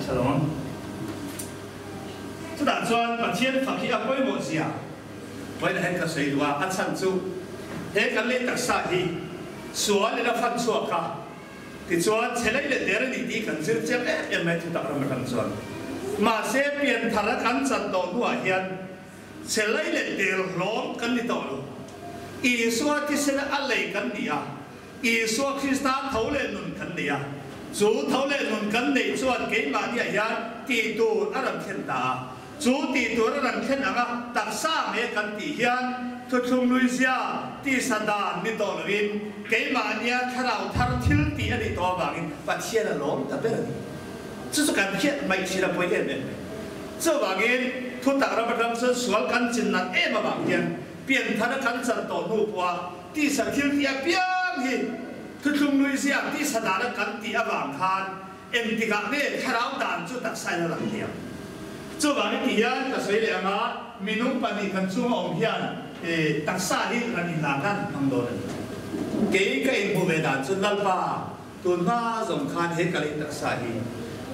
สลองสุดท้ายส่วนประเทศฝั่งที่อับไม่หมดเสียไว้ในเห็นกระ水ว่าอันชั้นสูเห็นกันเล่นตักสาฮีสวนในฟันสวกค่ะที่ส่วนเชลัยเดือดนี่ดีกันซึ่งเจ้ายังไม่ถูกตักมากันส่วนมาเสียเปลี่ยนธารกันจันโตหัวเฮียนเชลัยเดือดล้อมกันนี่ต่อลูอีส่วนที่เสนอะไรกันนี่อ่ะอีส่วนคริสต์เท่าเล่นนุนกันนี่อ่ะจูเท่าเล่นนุนกันนี่ส่วนเกี่ยมาเนี่ยยันตีตูอารมณ์เช่นตาจูตีตูอารมณ์เช่นอะไรตักซ่าเมกันตีเฮียนทุกชุมลุยเสียที่สันดานนี่ต่อเลยเกี่ยมาเนี่ยถ้าเราทำทิลตีอันนี้ตัวบางอินปัจเจียนล้อมแต่เป็นอะไรจุดการเพี้ยนไม่ใช่เราไปเห็นเนี่ยเจ้าบางอินทุกตักเราประจำส่วนกันจินนั้นมาบางเฮียนเปลี่ยนธนาคารจันโตนูปัวที่สังเกตที่เปลี่ยนที่ทุกชุมนุยเสียที่สถานการณ์ที่บางคานที่กันเนี่ยถ้าเราด่านจุดตักใส่ในหลังเดียวจุดบางที่ยันก็สวยเลยนะมีนุ่มปนิกันช่วงองค์ยันตักใส่ที่กันอีกหลายนั้นทำโดนเกี่ยกับอินโฟเวดานจุดลัลปาตัวน่าสำคัญเหตุการณ์ตักใส่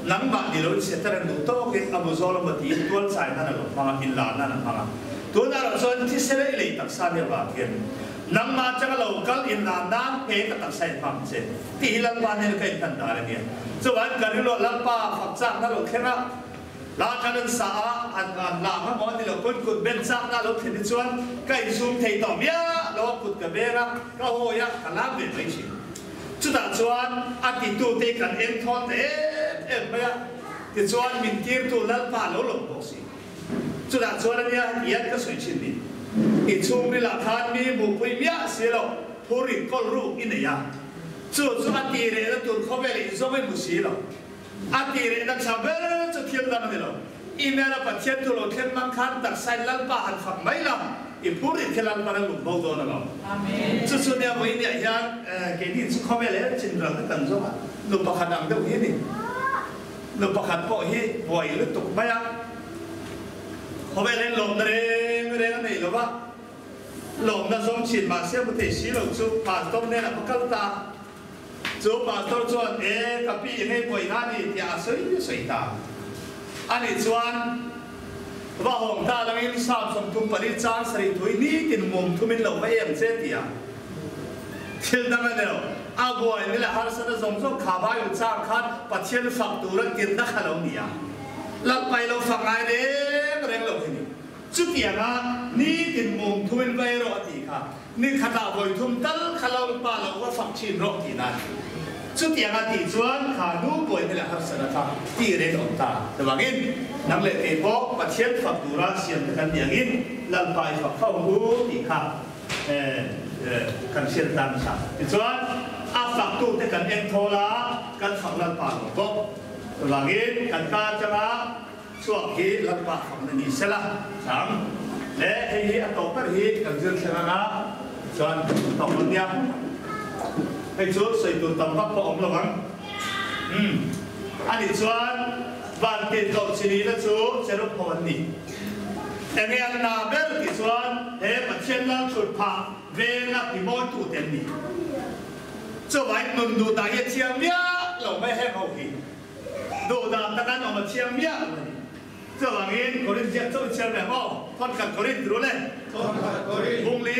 หลังบ้านที่เราเสร็จแล้วดูโต๊ะที่อบุโซลมาที่ตัวใส่นั่นแหละฟังอินลานั่นฟังตัวนั้นเราส่วนที่เสร็จเลยตักษาเนี่ยว่าเพียงนังมาจากเราก็อินนานนั้นเองก็ตักษาฟังเสร็จที่ลังบ้านเนี่ยก็อินทันดาร์เนี่ยส่วนการที่เราลังป้าฝักจังนั่นเราแค่นั้นลาการศึกษาอันลามาหมดที่เราคนกุดเบนซักนั่นเราเห็นส่วนก็อินซูมเทต่อเมียเรากุดกับเบรักก็โหยกลาเบนไม่ใช่จุดนั้นส่วนอาทิตย์ตัวเด็กกันเอ็นทอนไม่อะที่ส่วนมินทีร์ตัวลังป้าเราหลงบอกสิจุดนั้นส่วนนี้ยันก็สวยชินดีอีช่วงนี้ละท่านมีบุพเพเสียแล้วผู้ริกก็รู้อินเดียจุดอาทิตย์เรื่องตัวเขาเป็นอิสระมุสลิมอาทิตย์นักชาวเบลจะเที่ยวดังนี้แล้วอีเมลประเทศตัวเราเที่ยวมังคันตักใส่ลัลปะหันฝักไม่ละอีผู้ริกที่ลัลปะนั้นหลุดบ่าวโดนแล้วจุดส่วนนี้วันนี้ยังเกี่ยที่สุขภาพเลยจินตนาการจงอ่ะหลุดประคันดังเดียวนี่หลุดประคันพอฮีบ่อยหรือตกไม่อะเขาไปเล่นลมเร่งนี่หรือว่าลมนั้นส่งฉีดมาเสียบุตรสีหลงจูป่าต้มเนี่ยนะพวกกัลตาจูป่าต้มชวนกับพี่ให้ป่วยนั่นนี่ที่อาศัยตาอันนี้ชวนว่าหงตาลังอินสามสมทุมปริจานสริทุยนี่ตินมุมทุมินเหลวไม่ยังเสียทีอ่ะทิลดังนั้นอาบวยนี่แหละฮาร์สันสมส่งขาบายุจ้างคันปัจเจียนฝักตัวแล้วกินนักขลุ่มเนี่ยลังไปเราฝักไงเด้เร่งเราที่นี่จุดอย่างนั้นนี่ติดมุมทุ่มไปรอตีค่ะนี่ขนาดบ่อยทุ่มตั้งขลุ่มป่าเราก็ฝักชินรอตีนั้นจุดอย่างนั้นตีส่วนขาดูบ่อยนี่แหละครับสารพัดตีเร่งออกตาแต่ว่างี้นักเล่นเอพอกปัจเจียนฝักตัวเราเสียงกันอย่างนี้ลังไปฝักเข้าหูตีค่ะกันเสียงตามสั่งตีส่วนอาฝักตัวแต่กันเองโทละกันฝักลังป่าเราก็หลังนี้กันการจะมาช่วงที่ลังปะของนี่เสร็จละสั่งและไอ้ที่ต่อไปที่กันจะเสร็จนะส่วนต่อไปเนี่ยไอ้ชุดใส่ตัวตั้งพักพออมระวังอันนี้ส่วนบ้านติดต่อชนีและชุดเสร็จพอวันนี้แต่เนี่ยนาเบลที่ส่วนปัจเจกนั้นชุดผ้าเวลาที่มอตูเต็มนี้จะไว้นุ่นดูตาเยี่ยเชียงเนี่ยเราไม่ให้เขาหินดูดาตะกันออกมาเชียงเมียเจ้าหวังอินคนที่เจ้าเชียงแบบว่าทอดกันคนที่รู้เลยบุงลี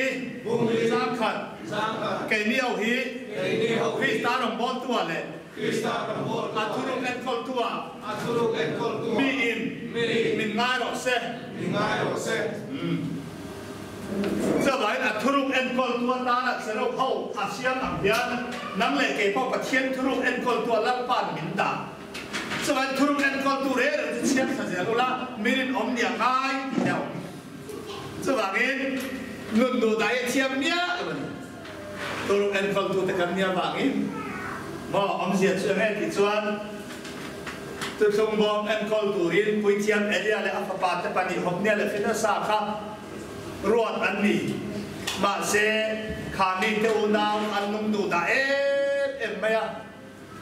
สร้างขัดเกย์นี่เอาฮีคริสตาน์บอลตัวเลยอัตุรุกเอ็นคอลตัวมีอินมินง่ายหรอกเซ่เจ้าหวังอัตุรุกเอ็นคอลตัวตาเสร็จแล้วเขาอาเซียนอังเดียนนั่งเลยเกย์พวกประเทศทุรุกเอ็นคอลตัวลังปานมินดาสมัยทุรุกันคนตัวเร่จะเชื่อมสัญญาลูละมีรินอมเนี่ยง่ายเดียวสมัยนี้นุ่นดูได้เชื่อมเนี่ยทุรุกันคนตัวแต่กันเนี่ยบางอินบ่อมเสียชื่อแม่ติดส่วนตุกสมบูรณ์เอ็นคนตัวรินปุยเทียมเอเดียและอัฟปาแต่ปนิหกเนี่ยและฟินสาครับรวดอันนี้มาเสขามีเทวดาอันนุ่มดูได้ไม่อะ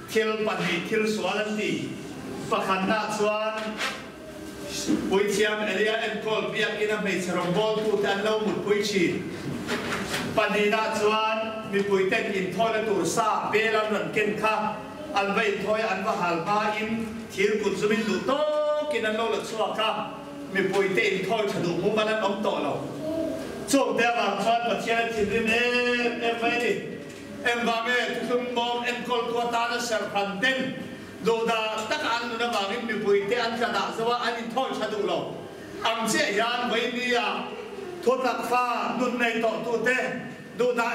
เที่ยวปนิเที่ยวสวนนี่ประคันหน้าส่วนปุยเทียมเอเดียเอ็นคอลเบียกินไม่สรองบอลตัวแต่เราหมดปุยชีปนีหน้าส่วนมีปุยเต้นอินทอและตัวซาเบลล์นั่นเก่งค่ะ อันไปถอยอันว่าหาลมาอินทีรกุศมินดูโตกินอันโลละชัวค่ะมีปุยเตอินถอยฉลุมุมันนั้นน้องโตเราช่วงเดียวกันชวนประเทศที่ริมไม่ดิบางทุกมองกอลตัวตาเสือพันเต็นดูดาตักอันนั้นบางมีปุยเตอันกระดาษสว่าอันอินถอยฉลุเราอังเสียยานไว้นี่อ่ะทุกทักฟ้านุ่นในต่อตัวเตดูดา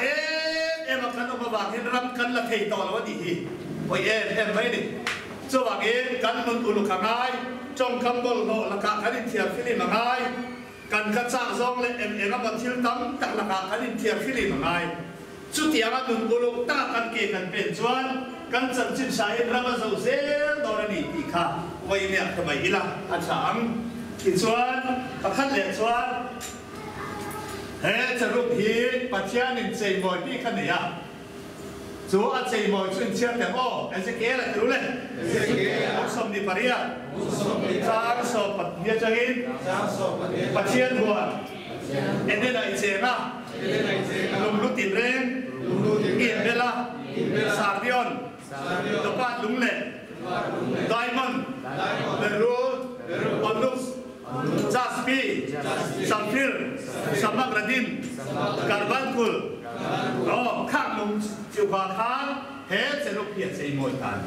มาคันออกมาบางเห็นรำกันละเทยต่อแล้วว่าดีไว้ไม่ดิสว่างกันนุ่นอุลุขังไงจงคำบอลโนละกาคันเทียบฟิลิมังไงกันกระซ่าซองเลยก็มาทิลตั้มตักละกาคันเทียบฟิลิมังไงสุดที่อานุ่นอุลุตากันเกกันเป็นชวนกันสันจิตสายรำมาสู่เส้นโดนนี่ตีค่ะไว้เนี่ยทำไมอีล่ะอาจารย์กินชวนขันเลี้ยงชวนจะรูปฮีปัจจัยหนึ่งใจมวยพี่ขันเนี่ยจูอาใจมวยช่วยเชื่อแต่โอ้เอเซเกลรู้เลยมุสลิมดีปาริยาจางสอบปัจจัยจังอินปัจจัยหัวเอ็นเดนไอเจน่าลุงลุติเร่งอินเบล่าซาบิออนตบปัดลุงเล่ไดมอนด์เบรูออนลุสจัสปีซัมฟิลซัมมักระดินการบันคุลข้างลุงจิวบาคานเฮ็ดเสรุปเพียรเซมวยกัน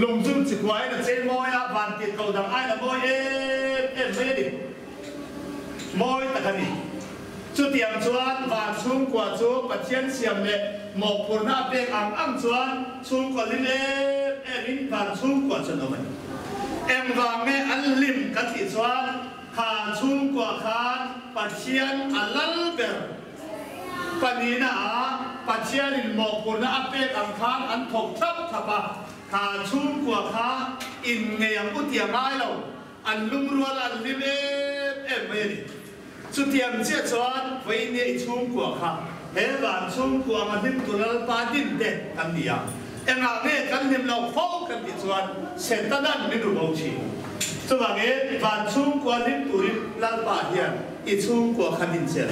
ลุงจุนจิกไว้นะเซมวยอ่ะบันติดเขาดังไอ้ละมวยไม่ดิมวยตะกันนี่จุดเตรียมชวนบานชุ่มกว่าชุ่มปัจเจียนเสียมเละหมกผลหน้าเปียกอ่างชวนชุ่มกว่าลิ้นลิ้นบานชุ่มกว่าชนมันวางแม่อันลิมกันติดชวนขาชุ่มกว่าขาปัจเจียนอันลัลเบลปนีน่ะปัจเจียนหมกผลหน้าเปียกอ่างคานอันถกทับทับขาชุ่มกว่าขาอินเงียงอุตยาไม้เราอันลุ่มรัวอันลิมไม่ดิสุดที่อันเชื่อชวนไว้เนี่ยชุ่มกว่าขาเฮ้บานชุ่มกว่ามันดิ้นตัวนั้นปาดิ้นเด็กกันเดียวเอ็งอ่ะเนี่ยกันเห็นเราฟ้องกันติดชวนเสร็จตอนนั้นไม่รู้บ่าวชีสว่างบานชุ่มกว่าดิ้นตัวนี้ลัลปาเฮียนอีชุ่มกว่าขันดินเสีย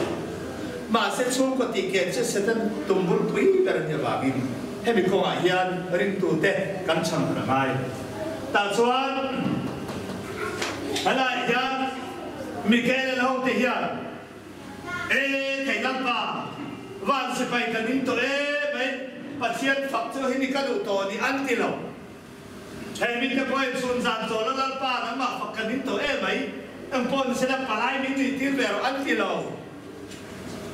มาเสร็จชุ่มกว่าตีเกจเสร็จนั้นตุ่มบุญปุยแบบนี้ว่ากินให้มีของเฮียนริมตัวเตะกันช่างกระไรแต่ชวนอะไรเฮียนมีแค่เล่าที่เฮียนใครลัลปาวันสิไปกันดิ้นตัวไปปัจเจียนฝักเจ้าให้นี่กระดูกตัวนี่อันที่เราใช้มิตรก็ให้ส่วนจานโจแล้วลัลป้านั่นมาฝักกันนิดตัวไหมอันปนเสด็จปลายมิตรที่เบลอันที่เรา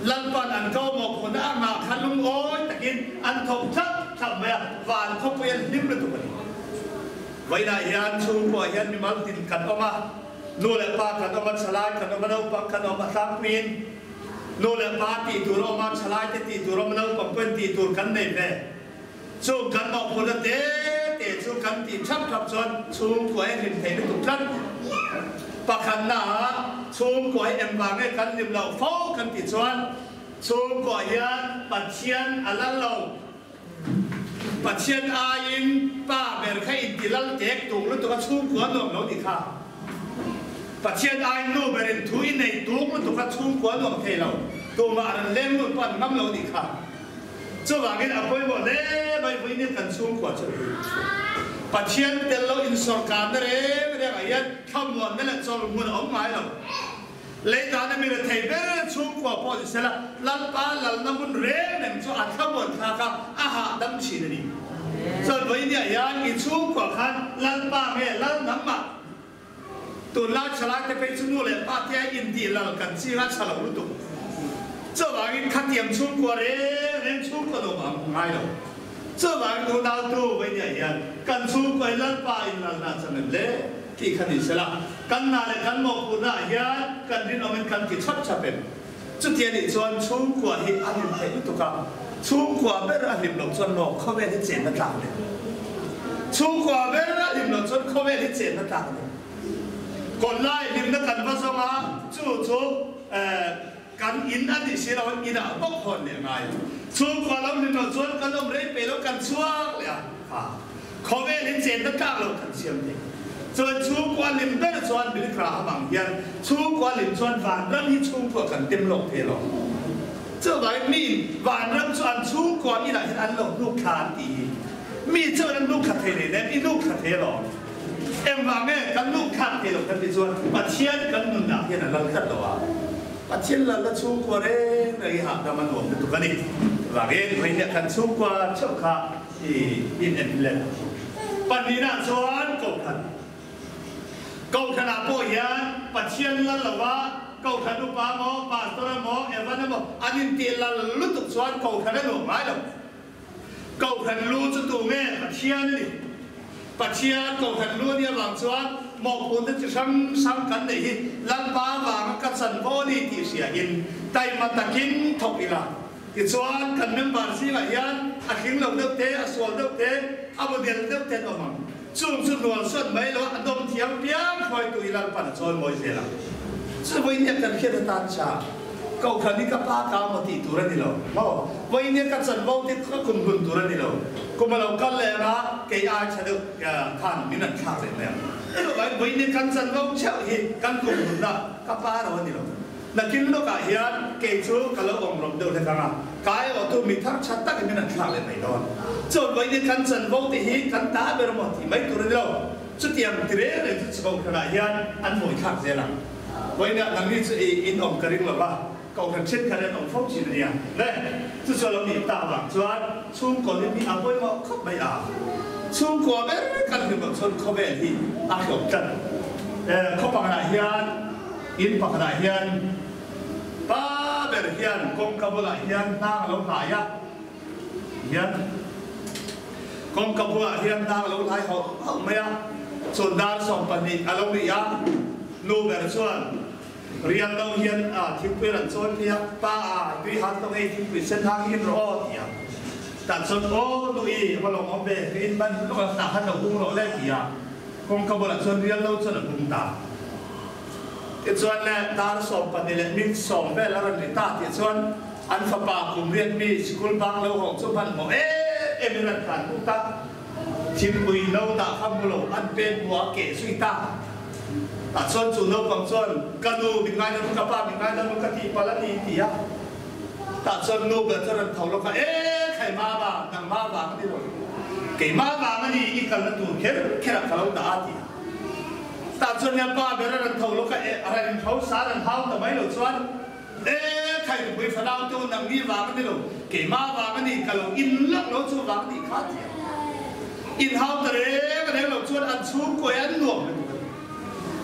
ลัลป้าอันเขาบอกคนอ่างมาขันลุงโอ้ยตะกินอันทบชับทำแบบหวานเขาเปลี่ยนลิ้มเลยตัวนี้ไว้ได้ยันชูกว่ายันมีมันติดกันออกมาโน่นแหละป้ากันออกมาสลายกันออกมาเอาปักกันออกมาสร้างปีนโน่นแหละปาตีตัวเรามาสลายตีตัวเรามาเอาปังเป็นตีตัวกันในแม่สู้กันบอกคนละเตะสู้กันตีชับทับชนสู้กวยริมเทนทุกท่านประคันหน้าสู้กวยบางให้กันริมเราฟ้องกันตีชวนสู้กวยยันปัจเจียนอัลลัลเราปัจเจียนอายินป้าเบลแค่อินทิลัลเจ็กตุงแล้วตัวสู้กวยน้องเราดีค่ะปัจเจียนอายินโนเบรินทุยในตุงแล้วตัวสู้กวยน้องเทเราตัวมาอันเล่นรุ่นปั้นน้ำเราดีค่ะเจ้าหวังเงินเอาไปหมดเลยไปไปนี่กันสู้กว่าจะปัจเจียนเดลโลอินสอร์การนั่นเองเรื่องอะไรข้ามวันนั่นแหละจอลมุนออกมาแล้วเลยตอนนั้นมีเทเบอร์สู้กว่าพอจะเสร็จแล้วลัลปาลัลน้ำมันเร่งเนี่ยจะอัดข้ามวันข้าข้าอาหารดำชีนี่ส่วนไปนี่ยังอีสู้กว่าขันลัลปาเม่ลัลน้ำมันตัวลาชลาจะไปสู้นู่นเลยป้าที่อินเดียลัลกันซีรัชลาลุตุเจ้าหวังขัดเทียมสู้กว่าเร่งสู้กว่าโดมาไม่หรอกเจ้าหวังดูดาวตัวไปเนี่ยยังกันสู้กว่าลัลปาอินลัลน่าจะไม่เล่ที่ขันอิสระกันน่าเลยกันมองคุณน่ายังกันดินอเมริกันที่ชัดชัดเป็นจุดเทียนอีกส่วนสู้กว่าที่อันนี้เห็นตุกะสู้กว่าเบอร์อันนี้หลงส่วนนอกเขาไม่ได้เจนต่างเลยสู้กว่าเบอร์อันนี้หลงส่วนเขาไม่ได้เจนต่างเลยคนไล่ริมนักการภาษามาจู่กันอินอันนี้สิเราอินอ่ะต้องคนเนี่ยไงสู้กว่าเราริมเราส่วนกันเราเรื่อยไปแล้วกันช่วงเลยอ่ะเขาไม่ได้เจนต่างเรากันเสียมเลยส่วนสู้กว่าริมเบอร์ส่วนบิลคราบางอย่างสู้กว่าริมส่วนฝานเรื่องที่สู้กว่ากันเต็มโลกเทโลเจ้าใบมีฝานเรื่องส่วนสู้กว่านี่แหละที่อันโลกลูกค้าดี mi cho anh lúc khát thế này nè, mi lúc khát thế rồi em vàng nghe căn lúc khát thế rồi căn bị chuột bắt chiên căn nụn nặng thế là lần khát rồi bắt chiên là chú qua đấy này hạt đam ăn uống được cái này và cái mấy nhà căn chú qua chậu khát thì in em lên bắt đi nãy chuột cầu khát nào bồi ya bắt chiên là vả cầu khát lúc ba mỏ ba tôi mỏ em vẫn mỏ anh in tiền là lúc tục chuột cầu khát nó mãi đâu cầu khát lưu cho tụi nghe bắt chiên điปัจเจียนกองทัพล้วนเนี่ยบางส่วนหมอกคนที่จะซ้ำกันนี่ลันป้าบางกันสันโบนี่ที่เสียอินไตมาตะกินทบอีละที่ส่วนกันเมืองบางสิ่งอะไรยันอาคิงลงเดือบเตะส่วนเดือบเตะอาบุเดียนเดือบเตะออกมาส่วนส่วนส่วนไม่รู้อันดมเทียมเปียงคอยตุยลันปันส่วนมวยเสียละส่วนวันนี้กันเขียนตันชาเก่าขันนี้ก็ป้าข้าวมาตีตัวนี่หรอมาวันนี้กันสันโบที่เขาคุมตัวนี่หรอก็มาเรากันเลยนะเกี่ยร์ชาดุขันนี่นั่นข้าวเลยเนี่ยไอ้เราวันนี้กันสันโบเช่าหิกันคุมนะก็ป้าเรานี่หรอนักกินลูกอาเฮียนเกี่ยชูกันแล้วองค์รบเดินเลยกันอ่ะกายว่าตัวมีทั้งชัดตั้งนี่นั่นข้าวเลยไม่โดนส่วนวันนี้กันสันโบที่หิกันตาเบอร์หมดที่ไม่ตัวนี่หรอสุดเตียมที่เรื่องเลยสุดโบขนาดเฮียนอันหมวยข้าวเสียละวันนี้นักนี้จะอินอมกระดิ่งหรือเปล่าcầu thần chết cái này ông phong chỉ là gì đấy tôi cho nó bị tạo bằng choán chung còn đến bị áo bôi màu khóc bay à chung còn bé cần được bằng xuân không về thì áo kiểu trần không bằng đại hiền in bằng đại hiền ba bề hiền công cầm lại hiền đang lâu lại á hiền công cầm lại hiền đang lâu lại họ mấy á xuân đan sòng bẩn đi à lâu đi á nô bề xuânเรียนเราเรียนทิ้งไปหลังโซนเพียป้าด้วยฮัตต้องให้ทิ้งไปเส้นทางอินรอเดียแต่ส่วนโอ้ดูอีว่าเราเอาไปอินบ้านลูกหลานท่านเราพุ่งเราแรกเดียคงขบวนส่วนเรียนเราส่วนพุ่งตาที่ส่วนเนี่ยตาสอบปฏิเสธมีสอบไปแล้วเราตาที่ส่วนอันฝาปากกลุ่มเรียนมีสกุลบางเราของสุพรรณบอกมีรัฐบาลพุ่งตาทิ้งไปเราตาข้ามบุโรอันเป็นหัวเก๋สุยตาตัดส่วนจุดลบบางส่วนกระดูกเป็นไงนั่นกับป้าเป็นไงนั่นมันกะทิปลาทีที่อ่ะตัดส่วนนูเกิดส่วนเขาเราก็ใครมาบ้างนางมาบ้างนี่หรอเกี่ยมาบ้างนี่อีกกันนั่นตัวแค่เขาเราด่าที่ตัดส่วนเนี่ยป้าเป็นอะไรเขาเราก็อะไรเขาสารเขาแต่ไม่หลุดส่วนใครไปฝรั่งตัวนางนี่บ้างนี่หรอเกี่ยมาบ้างนี่เขาอินลักเราส่วนบ้างนี่ขาดที่อินเขาแต่เรื่องอะไรเราส่วนอันสูงกว่าอันหลวง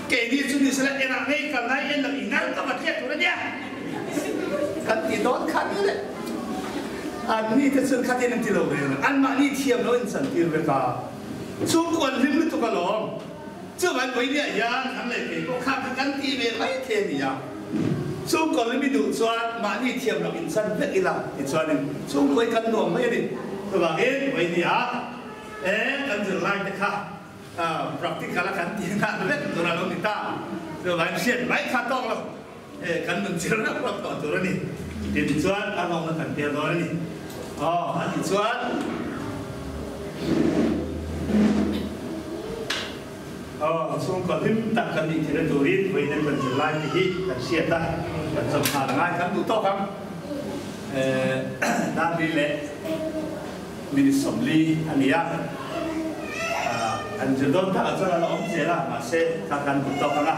เกี่ยนี่ชุดนี้สละเอ็นอะไรกันไหนเอ็นอะไรนั่นก็มาเทียบตัวนี้กันที่โดนขัดนี่แหละอันนี้ถ้าส่วนขัดเอ็นที่เราเรียนอันมานี่เทียมเราอินสันติเวกาช่วงก่อนริมตุกะหลงเจ้าวันวันนี้ยาทั้งเลยเกี่ยก็ขัดกันที่เวไม่เทียมนี่ยาช่วงก่อนริมดูส่วนมานี่เทียมเราอินสันเวกิลาอีกส่วนหนึ่งช่วงก่อนกันหน่วงไม่ได้ตัวเองวันนี้กันจะไล่จะขัดpraktikal kan tidak ada turun lalu kita selain sian baik kata kalau kan mencari apa turun ni di tujuan kalau nak dia turun ni di tujuan sungguh tim tak kan dicari turun boleh menjelai ni kan sian dah kan sempat dengan kan tutup kan dan bila minisomli aniaอันจะโดนถ้าเราจะเราอมเสียละมาเสกการบุตรกันละ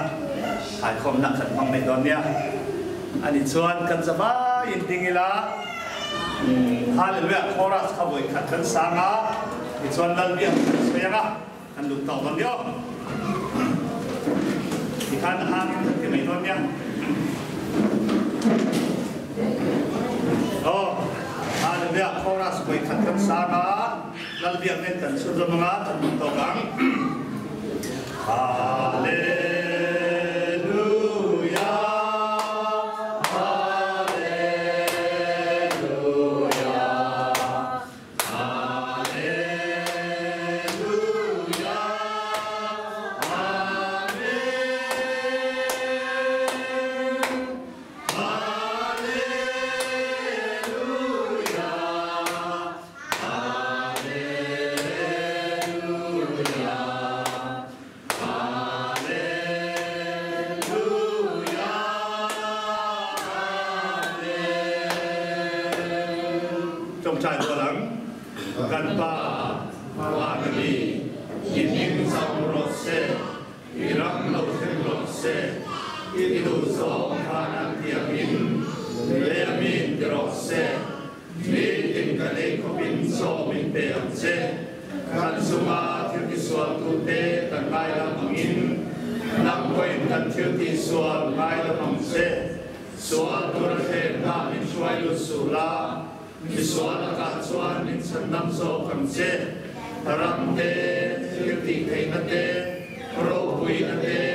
หายคมนักขันฟังในตอนเนี้ยอันนี้ส่วนกันสบายยินดีละฮาเลลูยาคอรัสขบวยขัดกันสังอ่ะอีส่วนนั้นเบี้ยเสียละกันดูต่อตอนเดียวที่ขันหางที่ในตอนเนี้ยฮาเลลูยาคอรัสขบวยขัดกันสังอ่ะlalu dia mention sudah mengatakan tentang Haleluya Haleluya Haleluya trong trại của lắng gần ba hoa đi nhìn những dòng rột xe đi răng lâu thêm rột xe đi đủ gió pha năng tiệm in lê min rột xe đi tìm cả lấy có bin gió mình bèo xe khăn suma thiếu đi xuân tu tế tận mai là bằng in năm quên tận thiếu đi xuân mai là bằng xe xuân tu ra thêm ta mình xoay lụt sù la mình xuân là cả xuân mình sân năm sâu cầm xe ram te thiếu đi thấy nát te pro quy nát te